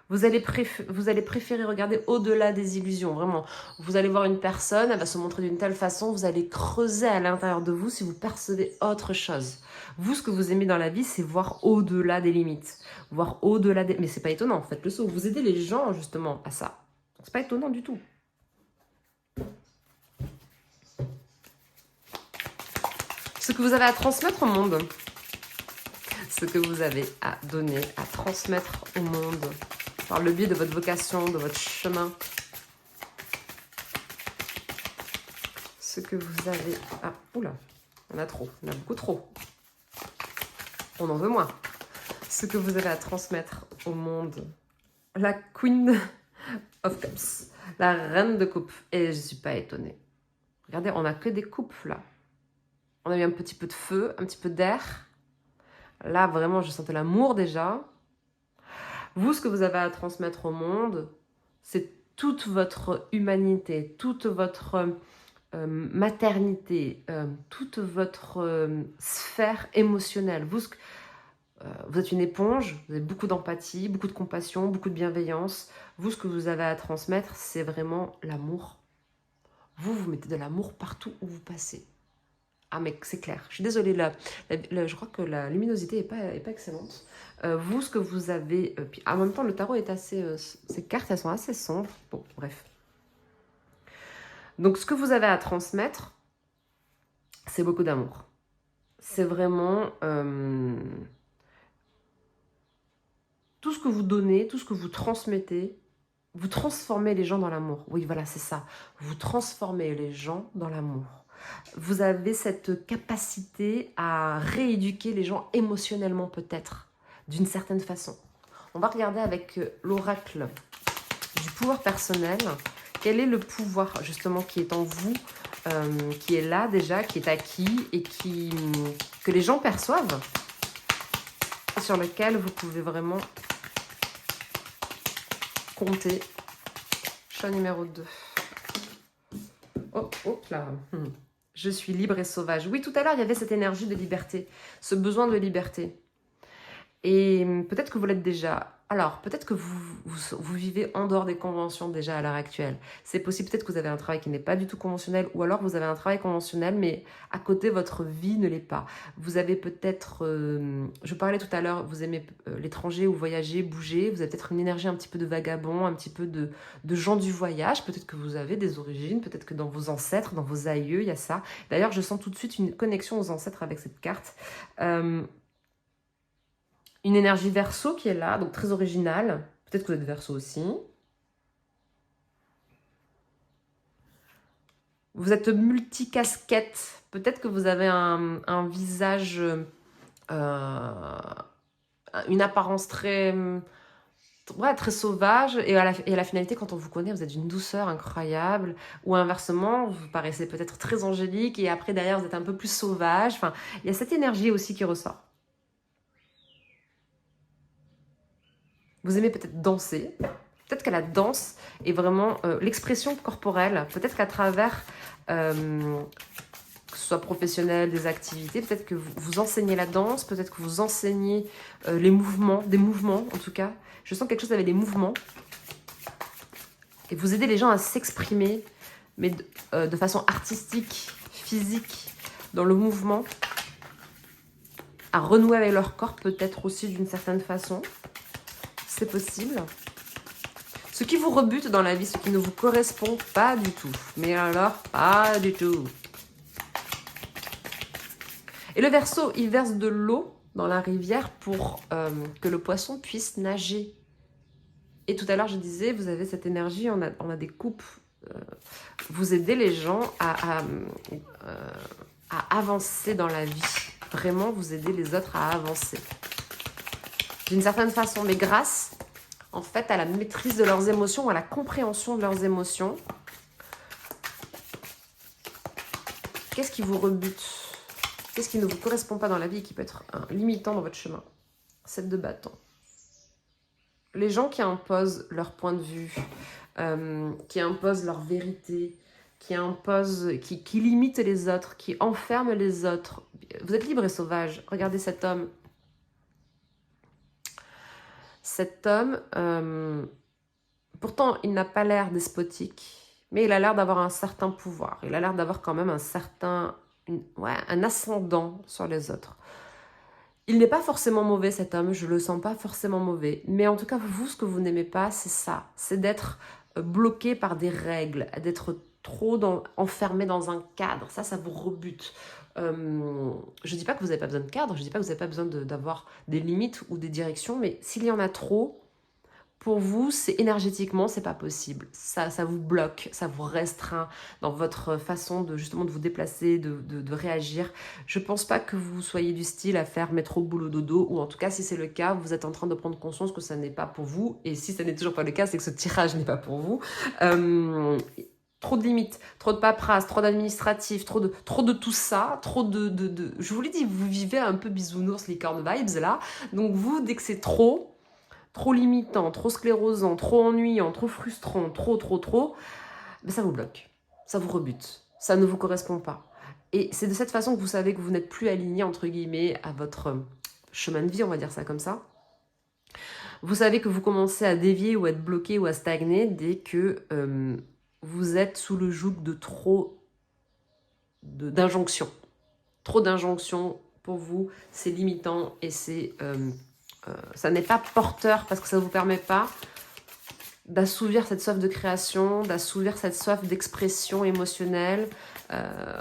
Vous allez préférer regarder au-delà des illusions, vraiment. Vous allez voir une personne, elle va se montrer d'une telle façon, vous allez creuser à l'intérieur de vous si vous percevez autre chose. Vous, ce que vous aimez dans la vie, c'est voir au-delà des limites. Voir au-delà des... Mais c'est pas étonnant, faites le saut. Vous aidez les gens, justement, à ça. C'est pas étonnant du tout. Ce que vous avez à transmettre au monde. Ce que vous avez à donner, à transmettre au monde. Par le biais de votre vocation, de votre chemin. Ce que vous avez... Ah, oula, on a trop, on a beaucoup trop. On en veut moins. Ce que vous avez à transmettre au monde. La Queen of Cups, la reine de coupe. Et je ne suis pas étonnée. Regardez, on n'a que des coupes là. On a eu un petit peu de feu, un petit peu d'air. Là, vraiment, je sentais l'amour déjà. Vous, ce que vous avez à transmettre au monde, c'est toute votre humanité, toute votre maternité, toute votre sphère émotionnelle. Vous êtes une éponge, vous avez beaucoup d'empathie, beaucoup de compassion, beaucoup de bienveillance. Vous, ce que vous avez à transmettre, c'est vraiment l'amour. Vous mettez de l'amour partout où vous passez. Ah, mais c'est clair. Je suis désolée, je crois que la luminosité n'est pas excellente. Vous, ce que vous avez... puis, en même temps, le tarot est assez... ces cartes, elles sont assez sombres. Bon, bref. Donc, ce que vous avez à transmettre, c'est beaucoup d'amour. C'est vraiment... tout ce que vous donnez, tout ce que vous transmettez, vous transformez les gens dans l'amour. Oui, voilà, c'est ça. Vous transformez les gens dans l'amour. Vous avez cette capacité à rééduquer les gens émotionnellement peut-être, d'une certaine façon. On va regarder avec l'oracle du pouvoir personnel. Quel est le pouvoir justement qui est en vous, qui est là déjà, qui est acquis et que les gens perçoivent, sur lequel vous pouvez vraiment compter. Choix numéro 2. Oh là. Je suis libre et sauvage. Oui, tout à l'heure, il y avait cette énergie de liberté, ce besoin de liberté. Et peut-être que vous l'êtes déjà. Alors, peut-être que vous vivez en dehors des conventions déjà à l'heure actuelle. C'est possible, peut-être que vous avez un travail qui n'est pas du tout conventionnel, ou alors vous avez un travail conventionnel, mais à côté, votre vie ne l'est pas. Vous avez peut-être, je parlais tout à l'heure, vous aimez l'étranger ou voyager, bouger, vous avez peut-être une énergie un petit peu de vagabond, un petit peu de gens du voyage, peut-être que vous avez des origines, peut-être que dans vos ancêtres, dans vos aïeux, il y a ça. D'ailleurs, je sens tout de suite une connexion aux ancêtres avec cette carte. Une énergie verso qui est là, donc très originale. Peut-être que vous êtes verso aussi. Vous êtes multicasquette. Peut-être que vous avez un visage, une apparence très, très sauvage. Et à la finalité, quand on vous connaît, vous êtes d'une douceur incroyable. Ou inversement, vous paraissez peut-être très angélique. Et après, derrière, vous êtes un peu plus sauvage. Enfin, il y a cette énergie aussi qui ressort. Vous aimez peut-être danser. Peut-être que la danse est vraiment l'expression corporelle. Peut-être qu'à travers, que ce soit professionnel, des activités, peut-être que vous enseignez la danse, peut-être que vous enseignez les mouvements, des mouvements en tout cas. Je sens quelque chose avec les mouvements. Et vous aidez les gens à s'exprimer, mais de façon artistique, physique, dans le mouvement, à renouer avec leur corps peut-être aussi d'une certaine façon. C'est possible. Ce qui vous rebute dans la vie, ce qui ne vous correspond pas du tout. Mais alors, pas du tout. Et le Verseau, il verse de l'eau dans la rivière pour que le poisson puisse nager. Et tout à l'heure, je disais, vous avez cette énergie, on a des coupes. Vous aidez les gens à avancer dans la vie. Vraiment, vous aidez les autres à avancer. D'une certaine façon, mais grâce, en fait, à la maîtrise de leurs émotions, à la compréhension de leurs émotions. Qu'est-ce qui vous rebute? Qu'est-ce qui ne vous correspond pas dans la vie et qui peut être limitant dans votre chemin? 7 de bâton. Les gens qui imposent leur point de vue, qui imposent leur vérité, qui limitent les autres, qui enferment les autres. Vous êtes libre et sauvage. Regardez cet homme. Cet homme, pourtant, il n'a pas l'air despotique, mais il a l'air d'avoir un certain pouvoir. Il a l'air d'avoir quand même un ascendant sur les autres. Il n'est pas forcément mauvais, cet homme, je le sens pas forcément mauvais. Mais en tout cas, vous, ce que vous n'aimez pas, c'est ça. C'est d'être bloqué par des règles, d'être trop enfermé dans un cadre. Ça vous rebute. Je ne dis pas que vous n'avez pas besoin de cadre, je ne dis pas que vous n'avez pas besoin d'avoir des limites ou des directions, mais s'il y en a trop, pour vous, énergétiquement, c'est pas possible. Ça vous bloque, ça vous restreint dans votre façon de justement de vous déplacer, de réagir. Je pense pas que vous soyez du style à faire métro, boulot, dodo, ou en tout cas, si c'est le cas, vous êtes en train de prendre conscience que ça n'est pas pour vous. Et si ça n'est toujours pas le cas, c'est que ce tirage n'est pas pour vous. Trop de limites, trop de paperasse, trop d'administratif, trop de tout ça, trop de... Je vous l'ai dit, vous vivez un peu bisounours, licorne vibes là. Donc vous, dès que c'est trop limitant, trop sclérosant, trop ennuyant, trop frustrant, trop, ben ça vous bloque, ça vous rebute, ça ne vous correspond pas. Et c'est de cette façon que vous savez que vous n'êtes plus aligné, entre guillemets, à votre chemin de vie, on va dire ça comme ça. Vous savez que vous commencez à dévier ou à être bloqué ou à stagner dès que vous êtes sous le joug de trop d'injonctions. trop d'injonctions pour vous, c'est limitant et ça n'est pas porteur parce que ça ne vous permet pas d'assouvir cette soif de création, d'assouvir cette soif d'expression émotionnelle.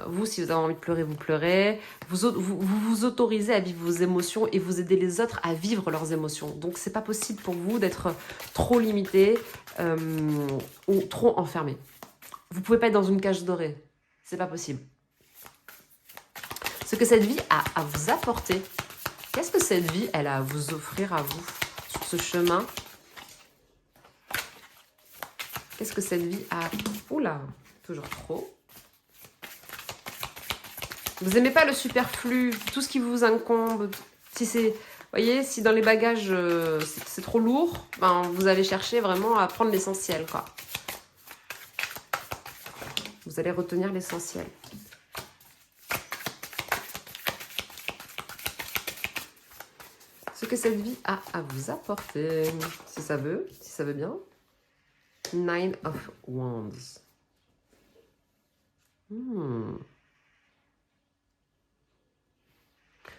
Vous, si vous avez envie de pleurer, vous pleurez. Vous autorisez à vivre vos émotions et vous aidez les autres à vivre leurs émotions. Donc, c'est pas possible pour vous d'être trop limité ou trop enfermé. Vous pouvez pas être dans une cage dorée. C'est pas possible. Ce que cette vie a à vous apporter, qu'est-ce que cette vie, elle a à vous offrir à vous sur ce chemin? Qu'est-ce que cette vie a... Oula, toujours trop. Vous n'aimez pas le superflu, tout ce qui vous incombe. Si c'est... voyez, si dans les bagages, c'est trop lourd, ben, vous allez chercher vraiment à prendre l'essentiel, quoi. Vous allez retenir l'essentiel. Ce que cette vie a à vous apporter, si ça veut bien. Nine of Wands.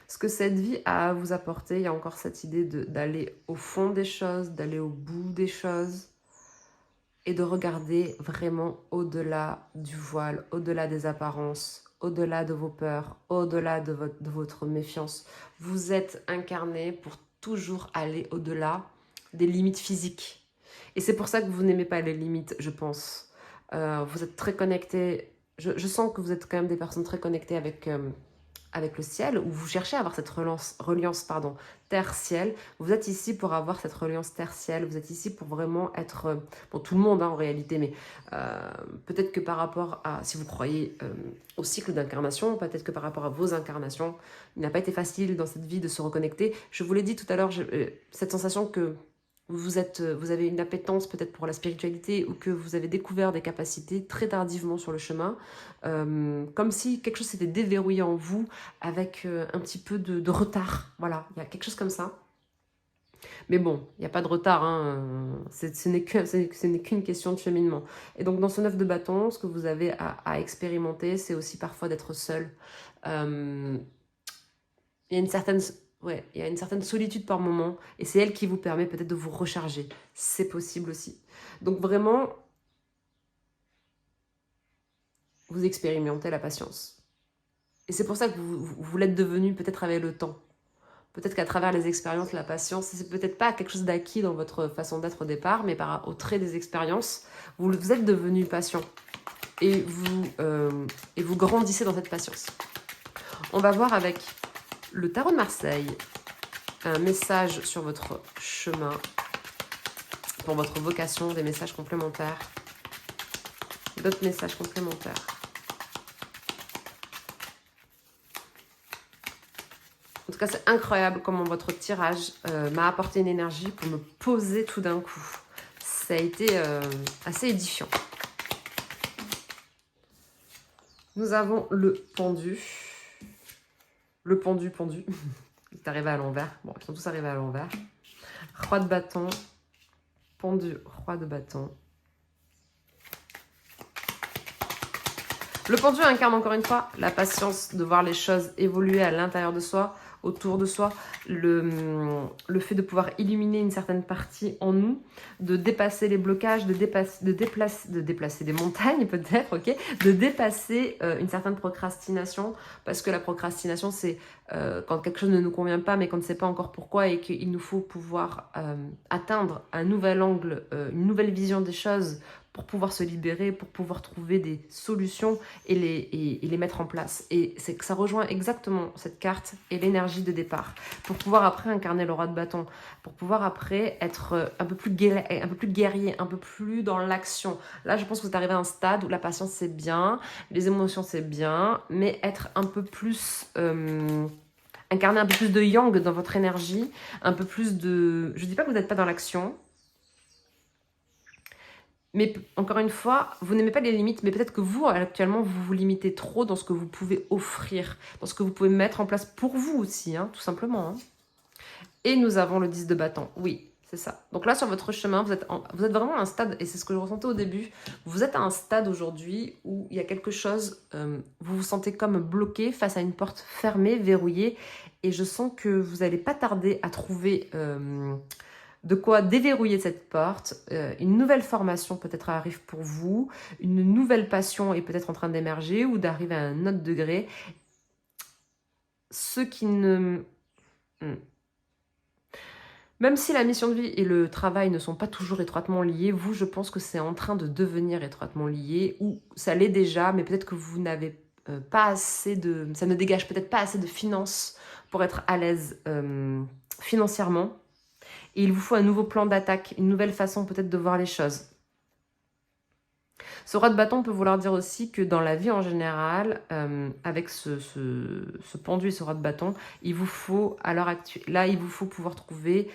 Ce que cette vie a à vous apporter, il y a encore cette idée d'aller au fond des choses, d'aller au bout des choses et de regarder vraiment au-delà du voile, au-delà des apparences, au-delà de vos peurs, au-delà de votre méfiance. Vous êtes incarné pour toujours aller au-delà des limites physiques. Et c'est pour ça que vous n'aimez pas les limites, je pense. Vous êtes très connectés. Je sens que vous êtes quand même des personnes très connectées avec le ciel, ou vous cherchez à avoir cette reliance terre-ciel. Vous êtes ici pour avoir cette reliance terre-ciel. Vous êtes ici pour vraiment être... bon, tout le monde en réalité, mais peut-être que par rapport à... si vous croyez au cycle d'incarnation, peut-être que par rapport à vos incarnations, il n'a pas été facile dans cette vie de se reconnecter. Je vous l'ai dit tout à l'heure, cette sensation que vous avez une appétence peut-être pour la spiritualité ou que vous avez découvert des capacités très tardivement sur le chemin, comme si quelque chose s'était déverrouillé en vous avec un petit peu de retard. Voilà, il y a quelque chose comme ça. Mais bon, il n'y a pas de retard, hein. Ce n'est qu'une question de cheminement. Et donc dans ce 9 de bâton, ce que vous avez à expérimenter, c'est aussi parfois d'être seul. Il y a une certaine... ouais, il y a une certaine solitude par moment et c'est elle qui vous permet peut-être de vous recharger. C'est possible aussi. Donc vraiment, vous expérimentez la patience. Et c'est pour ça que vous l'êtes devenu peut-être avec le temps. Peut-être qu'à travers les expériences, la patience, c'est peut-être pas quelque chose d'acquis dans votre façon d'être au départ, mais au trait des expériences, vous êtes devenu patient. Et vous grandissez dans cette patience. On va voir avec le tarot de Marseille, un message sur votre chemin, pour votre vocation, des messages complémentaires, d'autres messages complémentaires. En tout cas, c'est incroyable comment votre tirage m'a apporté une énergie pour me poser tout d'un coup. Ça a été assez édifiant. Nous avons le pendu. Le pendu. Il est arrivé à l'envers. Bon, ils sont tous arrivés à l'envers. Roi de bâton. Pendu, roi de bâton. Le pendu incarne encore une fois la patience de voir les choses évoluer à l'intérieur de soi, autour de soi, le fait de pouvoir illuminer une certaine partie en nous, de dépasser les blocages, de déplacer des montagnes peut-être, ok, de dépasser une certaine procrastination, parce que la procrastination c'est quand quelque chose ne nous convient pas mais qu'on ne sait pas encore pourquoi et qu'il nous faut pouvoir atteindre un nouvel angle, une nouvelle vision des choses pour pouvoir se libérer, pour pouvoir trouver des solutions et les mettre en place. Et c'est que ça rejoint exactement cette carte et l'énergie de départ. Pour pouvoir après incarner le roi de bâton, pour pouvoir après être un peu plus guerrier, un peu plus dans l'action. Là, je pense que vous êtes arrivé à un stade où la patience c'est bien, les émotions c'est bien, mais être un peu plus... incarner un peu plus de yang dans votre énergie, un peu plus de... Je ne dis pas que vous n'êtes pas dans l'action, mais encore une fois, vous n'aimez pas les limites, mais peut-être que vous, actuellement, vous vous limitez trop dans ce que vous pouvez offrir, dans ce que vous pouvez mettre en place pour vous aussi, hein, tout simplement. Hein. Et nous avons le 10 de bâton. Oui, C'est ça. Donc là, sur votre chemin, vous êtes vraiment à un stade, et c'est ce que je ressentais au début, vous êtes à un stade aujourd'hui où il y a quelque chose, vous vous sentez comme bloqué face à une porte fermée, verrouillée, et je sens que vous n'allez pas tarder à trouver de quoi déverrouiller cette porte. Une nouvelle formation peut-être arrive pour vous, une nouvelle passion est peut-être en train d'émerger ou d'arriver à un autre degré. Ceux qui ne... Même si la mission de vie et le travail ne sont pas toujours étroitement liés, vous, je pense que c'est en train de devenir étroitement lié, ou ça l'est déjà, mais peut-être que vous n'avez pas assez de... Ça ne dégage peut-être pas assez de finances pour être à l'aise financièrement. Et il vous faut un nouveau plan d'attaque, une nouvelle façon peut-être de voir les choses. Ce roi de bâton peut vouloir dire aussi que dans la vie en général, avec ce pendu et ce roi de bâton, il vous faut, à l'heure actuelle, là, il vous faut pouvoir trouver...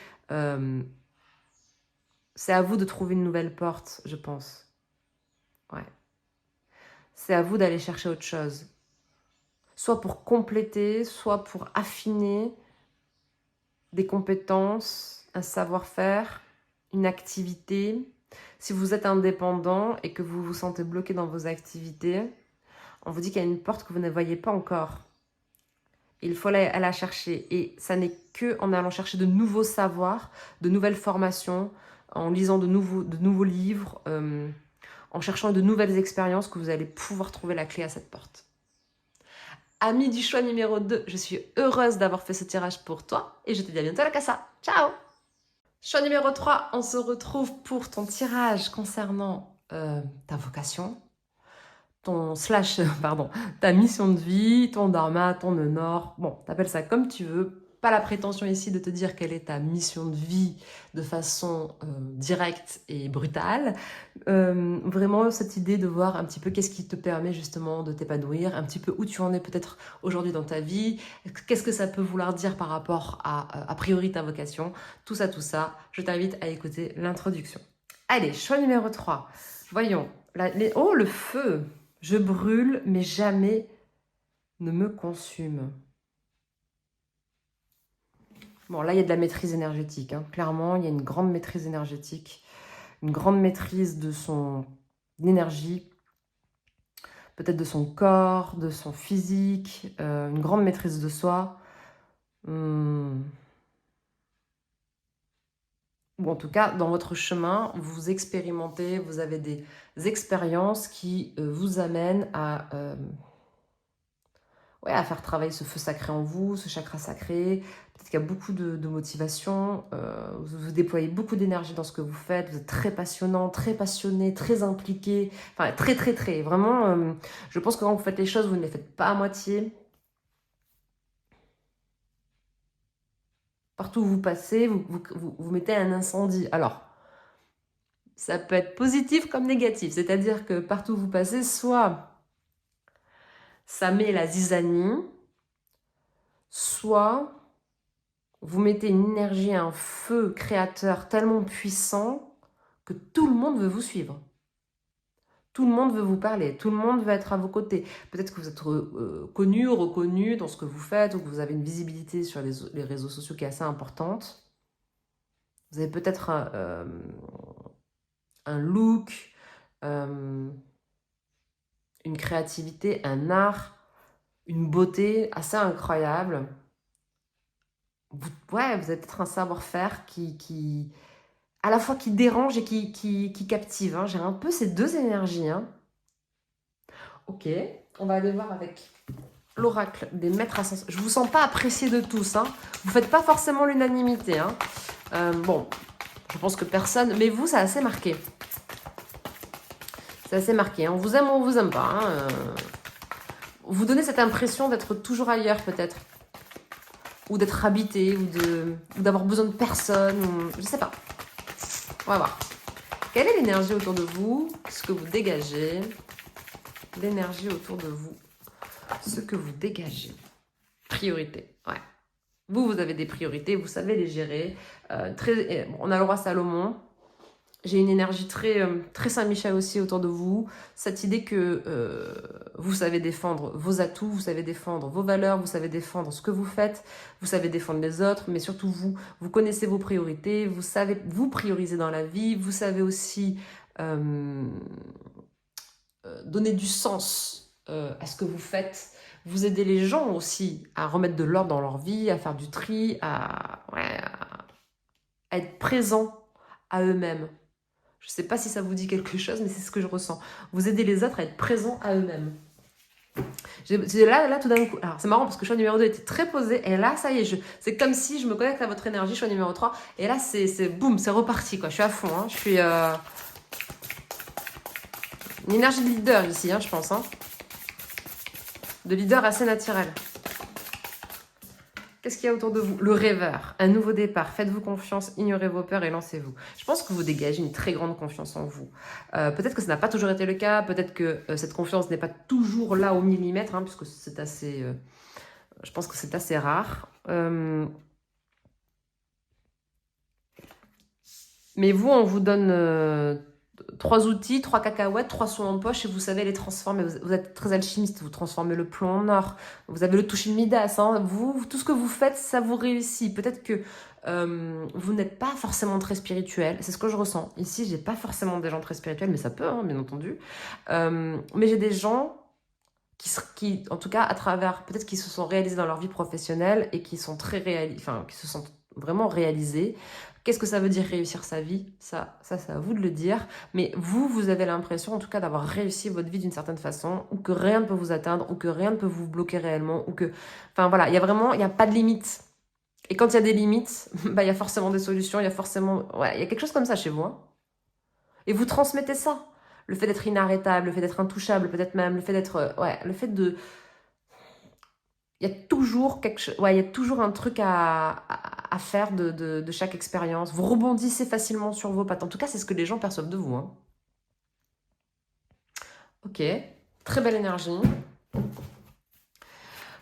c'est à vous de trouver une nouvelle porte, je pense. Ouais. C'est à vous d'aller chercher autre chose. Soit pour compléter, soit pour affiner des compétences, un savoir-faire, une activité. Si vous êtes indépendant et que vous vous sentez bloqué dans vos activités, on vous dit qu'il y a une porte que vous ne voyez pas encore. Il faut aller la chercher. Et ça n'est qu'en allant chercher de nouveaux savoirs, de nouvelles formations, en lisant de nouveaux livres, en cherchant de nouvelles expériences que vous allez pouvoir trouver la clé à cette porte. Ami du choix numéro 2, je suis heureuse d'avoir fait ce tirage pour toi et je te dis à bientôt à la casa. Ciao! Choix numéro 3, on se retrouve pour ton tirage concernant ta vocation, ta mission de vie, ton dharma, ton honneur, bon, t'appelles ça comme tu veux. Pas la prétention ici de te dire quelle est ta mission de vie de façon directe et brutale. Vraiment cette idée de voir un petit peu qu'est-ce qui te permet justement de t'épanouir, un petit peu où tu en es peut-être aujourd'hui dans ta vie, qu'est-ce que ça peut vouloir dire par rapport à priori ta vocation, tout ça, je t'invite à écouter l'introduction. Allez, choix numéro 3, voyons, oh le feu, je brûle mais jamais ne me consume. Bon, là, il y a de la maîtrise énergétique. Hein. Clairement, il y a une grande maîtrise énergétique, une grande maîtrise de son énergie, peut-être de son corps, de son physique, une grande maîtrise de soi. Ou en tout cas, dans votre chemin, vous expérimentez, vous avez des expériences qui vous amènent à faire travailler ce feu sacré en vous, ce chakra sacré. Peut-être qu'il y a beaucoup de motivation, vous déployez beaucoup d'énergie dans ce que vous faites, vous êtes très passionnant, très passionné, très impliqué, enfin très, vraiment, je pense que quand vous faites les choses, vous ne les faites pas à moitié. Partout où vous passez, vous mettez un incendie. Alors, ça peut être positif comme négatif, c'est-à-dire que partout où vous passez, soit ça met la zizanie, soit vous mettez une énergie, un feu créateur tellement puissant que tout le monde veut vous suivre. Tout le monde veut vous parler, tout le monde veut être à vos côtés. Peut-être que vous êtes connu, reconnu dans ce que vous faites, ou que vous avez une visibilité sur les réseaux sociaux qui est assez importante. Vous avez peut-être un look, une créativité, un art, une beauté assez incroyable. Vous avez peut-être un savoir-faire qui à la fois qui dérange et qui captive. Hein. J'ai un peu ces deux énergies. Hein. Ok, on va aller voir avec l'oracle des maîtres ascensionnels. Je ne vous sens pas apprécié de tous. Hein. Vous ne faites pas forcément l'unanimité. Hein. Bon, je pense que personne... Mais vous, c'est assez marqué. C'est assez marqué. On vous aime ou on vous aime pas. Hein. Vous donnez cette impression d'être toujours ailleurs, peut-être. Ou d'être habité, ou d'avoir besoin de personne. Ou... Je ne sais pas. On va voir. Quelle est l'énergie autour de vous? Ce que vous dégagez. L'énergie autour de vous. Ce que vous dégagez. Priorité. Ouais. Vous avez des priorités. Vous savez les gérer. On a le roi Salomon. J'ai une énergie très Saint-Michel aussi autour de vous. Cette idée que vous savez défendre vos atouts, vous savez défendre vos valeurs, vous savez défendre ce que vous faites, vous savez défendre les autres, mais surtout vous. Vous connaissez vos priorités, vous savez vous prioriser dans la vie, vous savez aussi donner du sens à ce que vous faites. Vous aidez les gens aussi à remettre de l'ordre dans leur vie, à faire du tri, à être présent à eux-mêmes. Je ne sais pas si ça vous dit quelque chose, mais c'est ce que je ressens. Vous aidez les autres à être présents à eux-mêmes. Là, tout d'un coup... Alors, c'est marrant parce que choix numéro 2 était très posé. Et là, ça y est, c'est comme si je me connecte à votre énergie, choix numéro 3. Et là, c'est boum, c'est reparti, quoi. Je suis à fond. Hein. Je suis... une énergie de leader ici, hein, je pense. Hein. De leader assez naturel. Qu'est-ce qu'il y a autour de vous? Le rêveur, un nouveau départ. Faites-vous confiance, ignorez vos peurs et lancez-vous. Je pense que vous dégagez une très grande confiance en vous. Peut-être que ça n'a pas toujours été le cas. Peut-être que cette confiance n'est pas toujours là au millimètre, hein, puisque c'est assez... je pense que c'est assez rare. Mais vous, on vous donne 3 outils, 3 cacahuètes, 3 sous en poche et vous savez les transformer. Vous êtes très alchimiste, vous transformez le plomb en or. Vous avez le toucher de Midas. Hein. Vous, tout ce que vous faites, ça vous réussit. Peut-être que vous n'êtes pas forcément très spirituel. C'est ce que je ressens. Ici, j'ai pas forcément des gens très spirituels, mais ça peut, hein, bien entendu. Mais j'ai des gens qui, en tout cas, à travers, peut-être qu'ils se sont réalisés dans leur vie professionnelle et qui sont qui se sentent vraiment réalisés. Qu'est-ce que ça veut dire réussir sa vie? Ça, c'est à vous de le dire. Mais vous avez l'impression, en tout cas, d'avoir réussi votre vie d'une certaine façon, ou que rien ne peut vous atteindre, ou que rien ne peut vous bloquer réellement, ou que... Enfin, voilà, il n'y a pas de limite. Et quand il y a des limites, bah, il y a forcément des solutions, il y a forcément... Ouais, il y a quelque chose comme ça chez vous. Hein. Et vous transmettez ça. Le fait d'être inarrêtable, le fait d'être intouchable, peut-être même, le fait d'être... ouais, le fait de... Il y a toujours quelque chose, ouais, il y a toujours un truc à faire de chaque expérience. Vous rebondissez facilement sur vos pattes. En tout cas, c'est ce que les gens perçoivent de vous. Hein. Ok, très belle énergie.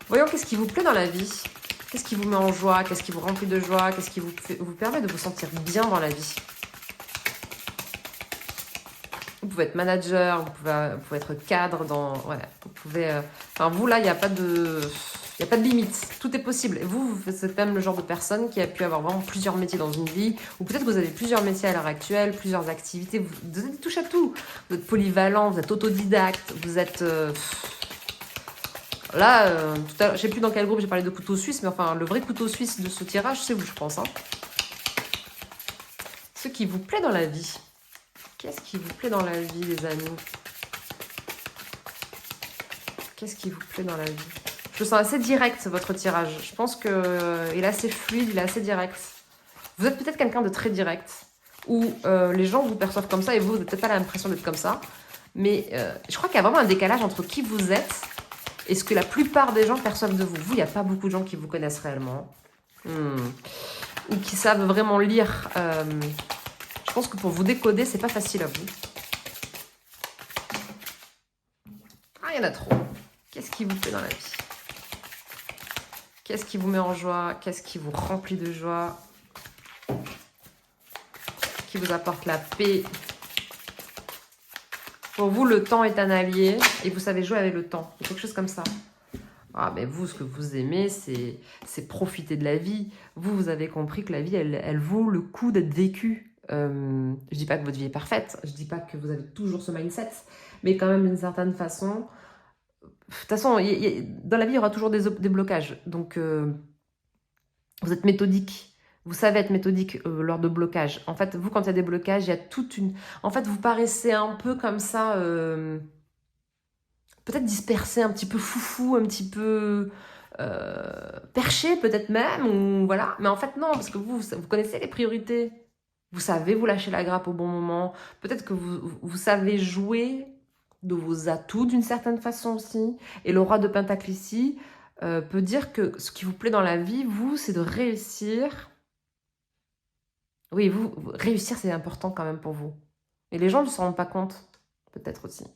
Voyons qu'est-ce qui vous plaît dans la vie. Qu'est-ce qui vous met en joie? Qu'est-ce qui vous remplit de joie? Qu'est-ce qui vous permet de vous sentir bien dans la vie? Vous pouvez être manager, vous pouvez être cadre ouais, vous pouvez... enfin, vous, là, il n'y a pas de... Il n'y a pas de limite, tout est possible. Et vous êtes même le genre de personne qui a pu avoir vraiment plusieurs métiers dans une vie, ou peut-être que vous avez plusieurs métiers à l'heure actuelle, plusieurs activités, vous êtes touche à tout. Vous êtes polyvalent, vous êtes autodidacte, vous êtes... Là, tout à l'heure, je ne sais plus dans quel groupe j'ai parlé de couteau suisse, mais enfin, le vrai couteau suisse de ce tirage, c'est vous, je pense. Hein. Ce qui vous plaît dans la vie. Qu'est-ce qui vous plaît dans la vie, les amis? Qu'est-ce qui vous plaît dans la vie? Je le sens assez direct, votre tirage. Je pense qu'il est assez fluide, il est assez direct. Vous êtes peut-être quelqu'un de très direct, où les gens vous perçoivent comme ça, et vous n'avez peut-être pas l'impression d'être comme ça. Mais je crois qu'il y a vraiment un décalage entre qui vous êtes et ce que la plupart des gens perçoivent de vous. Vous, il n'y a pas beaucoup de gens qui vous connaissent réellement. Ou qui savent vraiment lire. Je pense que pour vous décoder, c'est pas facile à vous. Ah, il y en a trop. Qu'est-ce qui vous plaît dans la vie? Qu'est-ce qui vous met en joie? Qu'est-ce qui vous remplit de joie? Qui vous apporte la paix? Pour vous, le temps est un allié et vous savez jouer avec le temps. C'est quelque chose comme ça. Ah, mais vous, ce que vous aimez, c'est profiter de la vie. Vous avez compris que la vie, elle vaut le coup d'être vécue. Je dis pas que votre vie est parfaite. Je dis pas que vous avez toujours ce mindset. Mais quand même, d'une certaine façon... De toute façon, dans la vie, il y aura toujours des blocages. Donc, vous êtes méthodique. Vous savez être méthodique lors de blocages. En fait, vous, quand il y a des blocages, il y a toute une... En fait, vous paraissez un peu comme ça... peut-être dispersé, un petit peu foufou, un petit peu perché peut-être même, ou voilà. Mais en fait, non, parce que vous connaissez les priorités. Vous savez vous lâcher la grappe au bon moment. Peut-être que vous savez jouer de vos atouts d'une certaine façon aussi. Et le roi de Pentacle ici peut dire que ce qui vous plaît dans la vie, vous, c'est de réussir. Oui, réussir, c'est important quand même pour vous. Et les gens ne se rendent pas compte, peut-être aussi.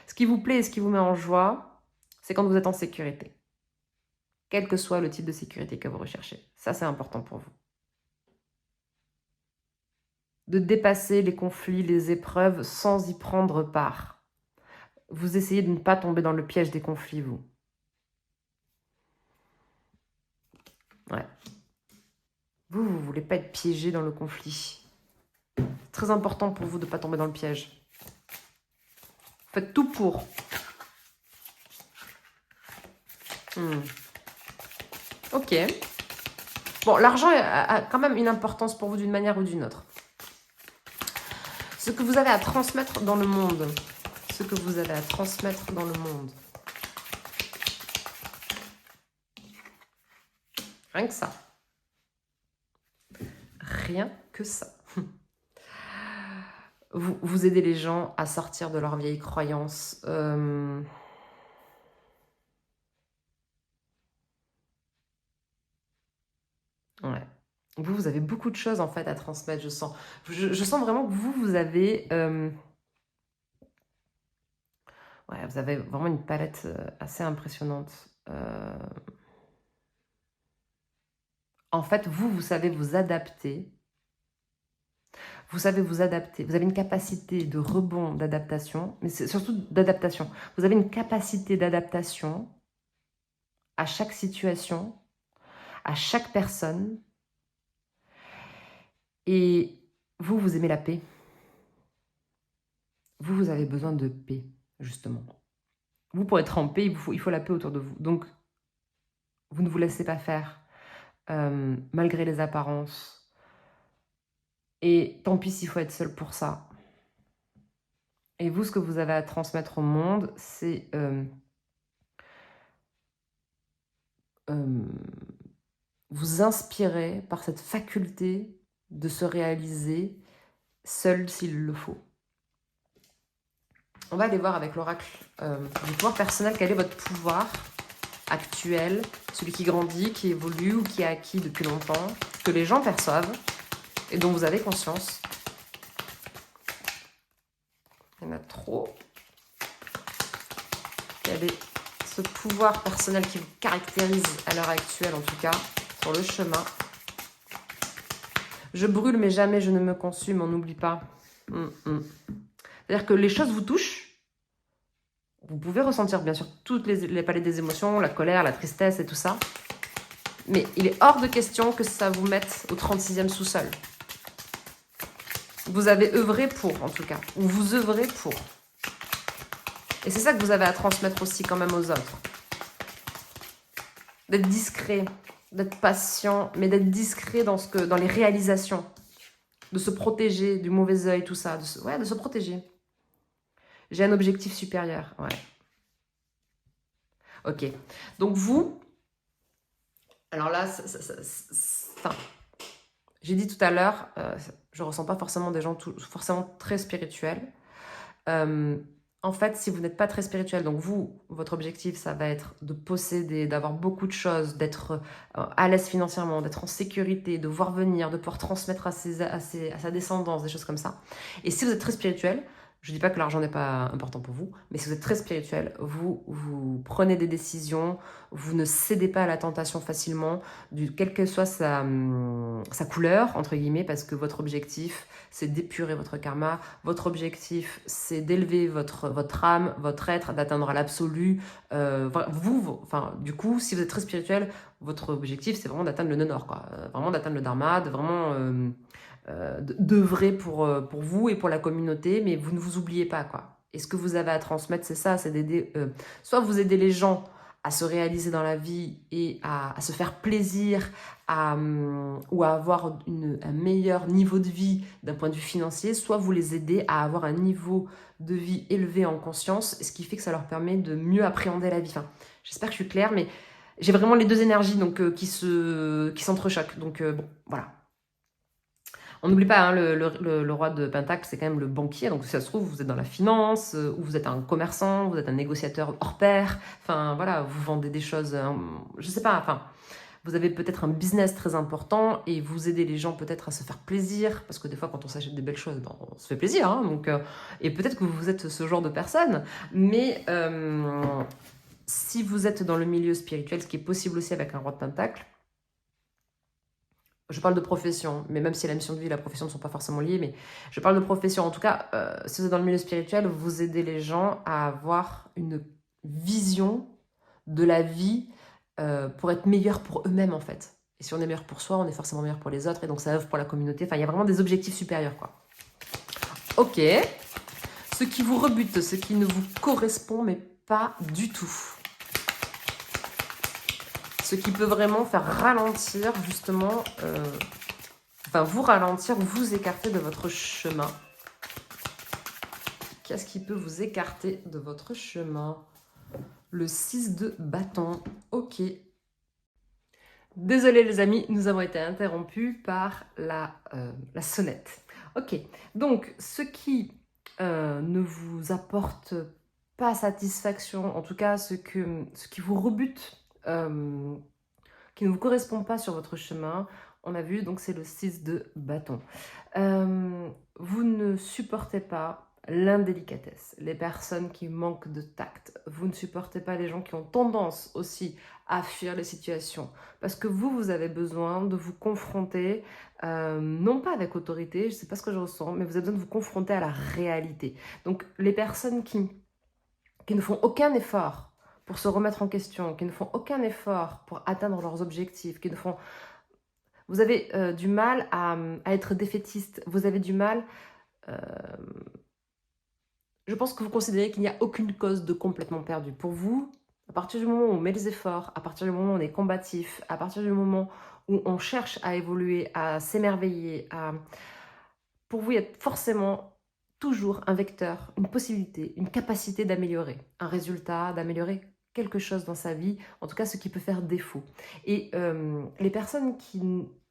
Ce qui vous plaît et ce qui vous met en joie, c'est quand vous êtes en sécurité. Quel que soit le type de sécurité que vous recherchez. Ça, c'est important pour vous. de dépasser les conflits, les épreuves sans y prendre part. Vous essayez de ne pas tomber dans le piège des conflits, vous. Ouais. Vous ne voulez pas être piégé dans le conflit. C'est très important pour vous de ne pas tomber dans le piège. Faites tout pour. Ok. Bon, l'argent a quand même une importance pour vous d'une manière ou d'une autre. Ce que vous avez à transmettre dans le monde. Ce que vous avez à transmettre dans le monde. Rien que ça. Rien que ça. Vous aidez les gens à sortir de leurs vieilles croyances. Ouais. Vous avez beaucoup de choses en fait à transmettre, je sens. Je sens vraiment que vous avez... Ouais, vous avez vraiment une palette assez impressionnante. En fait, vous savez vous adapter. Vous savez vous adapter. Vous avez une capacité de rebond, d'adaptation, mais c'est surtout d'adaptation. Vous avez une capacité d'adaptation à chaque situation, à chaque personne. Et vous aimez la paix. Vous avez besoin de paix, justement. Vous, pour être en paix, il faut la paix autour de vous. Donc, vous ne vous laissez pas faire, malgré les apparences. Et tant pis s'il faut être seul pour ça. Et vous, ce que vous avez à transmettre au monde, c'est vous inspirer par cette faculté de se réaliser seul s'il le faut. On va aller voir avec l'oracle du pouvoir personnel, quel est votre pouvoir actuel, celui qui grandit, qui évolue ou qui est acquis depuis longtemps, que les gens perçoivent et dont vous avez conscience. Il y en a trop. Quel est ce pouvoir personnel qui vous caractérise à l'heure actuelle, en tout cas, sur le chemin? Je brûle, mais jamais je ne me consume, on n'oublie pas. C'est-à-dire que les choses vous touchent. Vous pouvez ressentir, bien sûr, toutes les palettes des émotions, la colère, la tristesse et tout ça. Mais il est hors de question que ça vous mette au 36e sous-sol. Vous avez œuvré pour, en tout cas. Ou vous œuvrez pour. Et c'est ça que vous avez à transmettre aussi quand même aux autres. D'être discret, d'être patient, mais d'être discret dans les réalisations. De se protéger du mauvais œil, tout ça. De se protéger. J'ai un objectif supérieur, ouais. Ok. Donc vous, alors là, j'ai dit tout à l'heure, je ne ressens pas forcément des gens forcément très spirituels. En fait, si vous n'êtes pas très spirituel, donc vous, votre objectif, ça va être de posséder, d'avoir beaucoup de choses, d'être à l'aise financièrement, d'être en sécurité, de voir venir, de pouvoir transmettre à sa descendance, des choses comme ça. Et si vous êtes très spirituel, je ne dis pas que l'argent n'est pas important pour vous, mais si vous êtes très spirituel, vous prenez des décisions, vous ne cédez pas à la tentation facilement, quelle que soit sa couleur, entre guillemets, parce que votre objectif, c'est d'épurer votre karma, votre objectif, c'est d'élever votre âme, votre être, d'atteindre l'absolu. Du coup, si vous êtes très spirituel, votre objectif, c'est vraiment d'atteindre le nœud nord, quoi. Vraiment d'atteindre le dharma, d'œuvrer pour vous et pour la communauté, mais vous ne vous oubliez pas, quoi. Et ce que vous avez à transmettre, c'est ça, c'est d'aider, soit vous aidez les gens à se réaliser dans la vie et à se faire plaisir, ou à avoir un meilleur niveau de vie d'un point de vue financier, soit vous les aidez à avoir un niveau de vie élevé en conscience, ce qui fait que ça leur permet de mieux appréhender la vie. Enfin, j'espère que je suis claire, mais j'ai vraiment les deux énergies donc, qui s'entrechoquent. Donc bon, voilà. On n'oublie pas, hein, le roi de Pentacle, c'est quand même le banquier. Donc, si ça se trouve, vous êtes dans la finance, ou vous êtes un commerçant, vous êtes un négociateur hors pair. Enfin, voilà, vous vendez des choses, je sais pas, enfin, vous avez peut-être un business très important et vous aidez les gens peut-être à se faire plaisir. Parce que des fois, quand on s'achète des belles choses, on se fait plaisir. Hein, donc, et peut-être que vous êtes ce genre de personne. Mais si vous êtes dans le milieu spirituel, ce qui est possible aussi avec un roi de Pentacle, Je parle de profession, mais même si la mission de vie et la profession ne sont pas forcément liées, mais je parle de profession. En tout cas, si vous êtes dans le milieu spirituel, vous aidez les gens à avoir une vision de la vie pour être meilleur pour eux-mêmes, en fait. Et si on est meilleur pour soi, on est forcément meilleur pour les autres, et donc ça œuvre pour la communauté. Enfin, il y a vraiment des objectifs supérieurs, quoi. Ok. Ce qui vous rebute, ce qui ne vous correspond, mais pas du tout. Ce qui peut vraiment faire ralentir, justement, enfin vous ralentir ou vous écarter de votre chemin. Qu'est-ce qui peut vous écarter de votre chemin? Le 6 de bâton. Ok. Désolé les amis, nous avons été interrompus par la sonnette. Ok, donc ce qui ne vous apporte pas satisfaction, en tout cas ce qui vous rebute, qui ne vous correspond pas sur votre chemin, on a vu, donc c'est le 6 de bâton. Vous ne supportez pas l'indélicatesse, les personnes qui manquent de tact. Vous ne supportez pas les gens qui ont tendance aussi à fuir les situations. Parce que vous avez besoin de vous confronter, non pas avec autorité, je ne sais pas ce que je ressens, mais vous avez besoin de vous confronter à la réalité. Donc les personnes qui ne font aucun effort pour se remettre en question, qui ne font aucun effort pour atteindre leurs objectifs, qui ne font... Vous avez du mal à être défaitiste, vous avez du mal... Je pense que vous considérez qu'il n'y a aucune cause de complètement perdu. Pour vous, à partir du moment où on met les efforts, à partir du moment où on est combatif, à partir du moment où on cherche à évoluer, à s'émerveiller, pour vous, il y a forcément toujours un vecteur, une possibilité, une capacité d'améliorer un résultat, d'améliorer quelque chose dans sa vie, en tout cas ce qui peut faire défaut. Et les personnes qui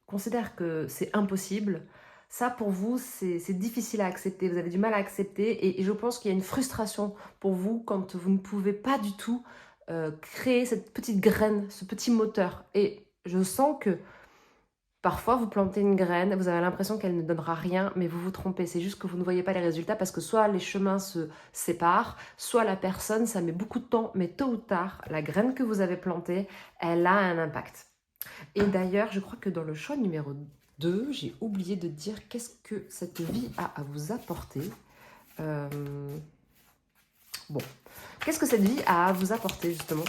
considèrent que c'est impossible, ça pour vous c'est difficile à accepter, vous avez du mal à accepter et je pense qu'il y a une frustration pour vous quand vous ne pouvez pas du tout créer cette petite graine, ce petit moteur. Et je sens que parfois, vous plantez une graine, vous avez l'impression qu'elle ne donnera rien, mais vous vous trompez. C'est juste que vous ne voyez pas les résultats parce que soit les chemins se séparent, soit la personne, ça met beaucoup de temps, mais tôt ou tard, la graine que vous avez plantée, elle a un impact. Et d'ailleurs, je crois que dans le choix numéro 2, j'ai oublié de dire qu'est-ce que cette vie a à vous apporter. Bon, qu'est-ce que cette vie a à vous apporter justement?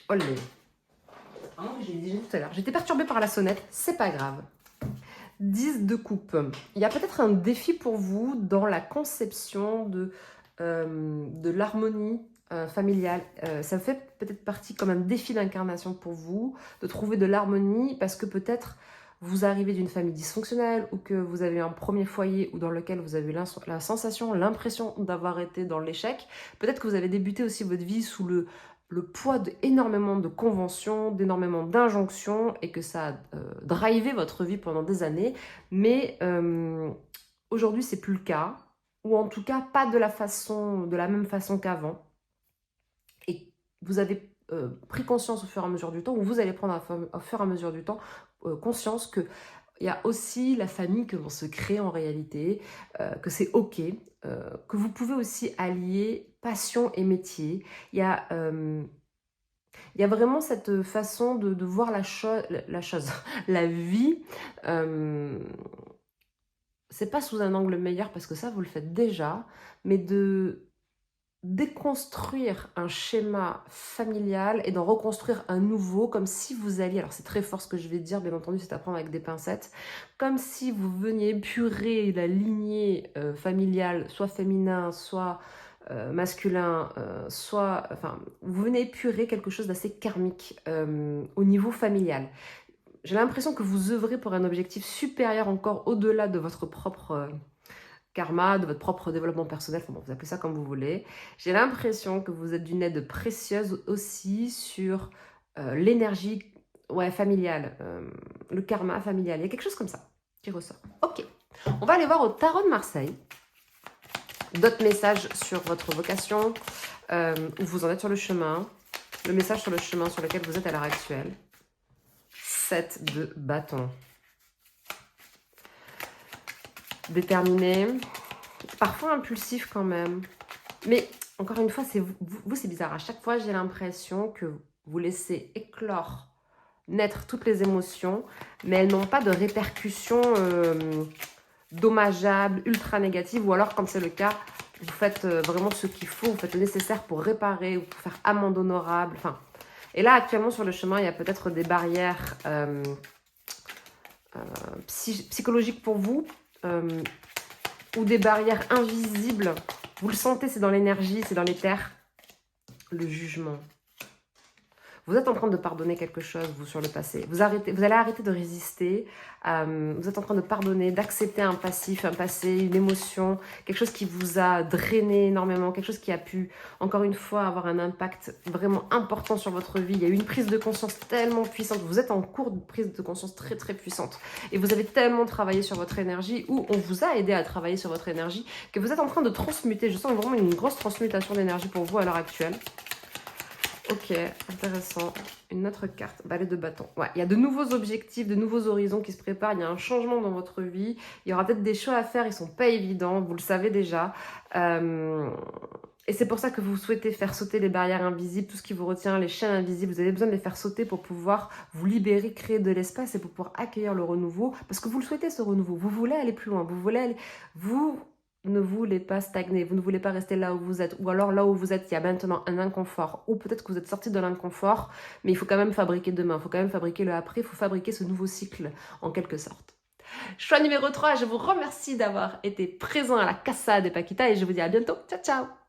Olé. Je l'ai dit tout à l'heure. J'étais perturbée par la sonnette, c'est pas grave. 10 de coupe. Il y a peut-être un défi pour vous dans la conception de l'harmonie familiale. Ça fait peut-être partie comme un défi d'incarnation pour vous, de trouver de l'harmonie parce que peut-être vous arrivez d'une famille dysfonctionnelle ou que vous avez un premier foyer ou dans lequel vous avez la sensation, l'impression d'avoir été dans l'échec. Peut-être que vous avez débuté aussi votre vie sous le poids d'énormément de conventions, d'énormément d'injonctions et que ça a drivé votre vie pendant des années. Mais aujourd'hui, c'est plus le cas, ou en tout cas pas de la même façon qu'avant. Et vous avez pris conscience au fur et à mesure du temps, ou vous allez prendre au fur et à mesure du temps conscience que il y a aussi la famille que l'on se crée en réalité, que c'est ok, que vous pouvez aussi allier passion et métier. Il y a vraiment cette façon de voir la chose, la vie. C'est pas sous un angle meilleur parce que ça vous le faites déjà, mais de déconstruire un schéma familial et d'en reconstruire un nouveau, comme si vous alliez, alors c'est très fort ce que je vais dire, bien entendu c'est à prendre avec des pincettes, comme si vous veniez épurer la lignée familiale, soit féminin, soit masculin, enfin, vous venez épurer quelque chose d'assez karmique au niveau familial. J'ai l'impression que vous œuvrez pour un objectif supérieur encore au-delà de votre propre karma, de votre propre développement personnel, enfin bon, vous appelez ça comme vous voulez. J'ai l'impression que vous êtes d'une aide précieuse aussi sur l'énergie familiale, le karma familial. Il y a quelque chose comme ça qui ressort. Ok, on va aller voir au tarot de Marseille. D'autres messages sur votre vocation, où vous en êtes sur le chemin, le message sur le chemin sur lequel vous êtes à l'heure actuelle. 7 de bâton. Déterminé, parfois impulsif quand même. Mais encore une fois, c'est vous c'est bizarre. À chaque fois, j'ai l'impression que vous laissez éclore naître toutes les émotions, mais elles n'ont pas de répercussions dommageables, ultra négatives, ou alors, comme c'est le cas, vous faites vraiment ce qu'il faut, vous faites le nécessaire pour réparer ou pour faire amende honorable. Enfin, et là, actuellement, sur le chemin, il y a peut-être des barrières psychologiques pour vous, ou des barrières invisibles. Vous le sentez, c'est dans l'énergie, c'est dans les terres. Le jugement. Vous êtes en train de pardonner quelque chose, vous, sur le passé. Vous allez arrêter de résister. Vous êtes en train de pardonner, d'accepter un passif, un passé, une émotion, quelque chose qui vous a drainé énormément, quelque chose qui a pu, encore une fois, avoir un impact vraiment important sur votre vie. Il y a eu une prise de conscience tellement puissante. Vous êtes en cours de prise de conscience très, très puissante. Et vous avez tellement travaillé sur votre énergie, ou on vous a aidé à travailler sur votre énergie, que vous êtes en train de transmuter. Je sens vraiment une grosse transmutation d'énergie pour vous à l'heure actuelle. Ok, intéressant. Une autre carte, balai de bâton. Ouais, il y a de nouveaux objectifs, de nouveaux horizons qui se préparent. Il y a un changement dans votre vie. Il y aura peut-être des choix à faire, ils ne sont pas évidents, vous le savez déjà. Et c'est pour ça que vous souhaitez faire sauter les barrières invisibles, tout ce qui vous retient, les chaînes invisibles. Vous avez besoin de les faire sauter pour pouvoir vous libérer, créer de l'espace et pour pouvoir accueillir le renouveau. Parce que vous le souhaitez, ce renouveau. Vous voulez aller plus loin. Vous ne voulez pas stagner, vous ne voulez pas rester là où vous êtes, ou alors là où vous êtes, il y a maintenant un inconfort, ou peut-être que vous êtes sorti de l'inconfort, mais il faut quand même fabriquer demain, il faut quand même fabriquer le après, il faut fabriquer ce nouveau cycle, en quelque sorte. Choix numéro 3, je vous remercie d'avoir été présent à la Casa de Paquita, et je vous dis à bientôt, ciao ciao.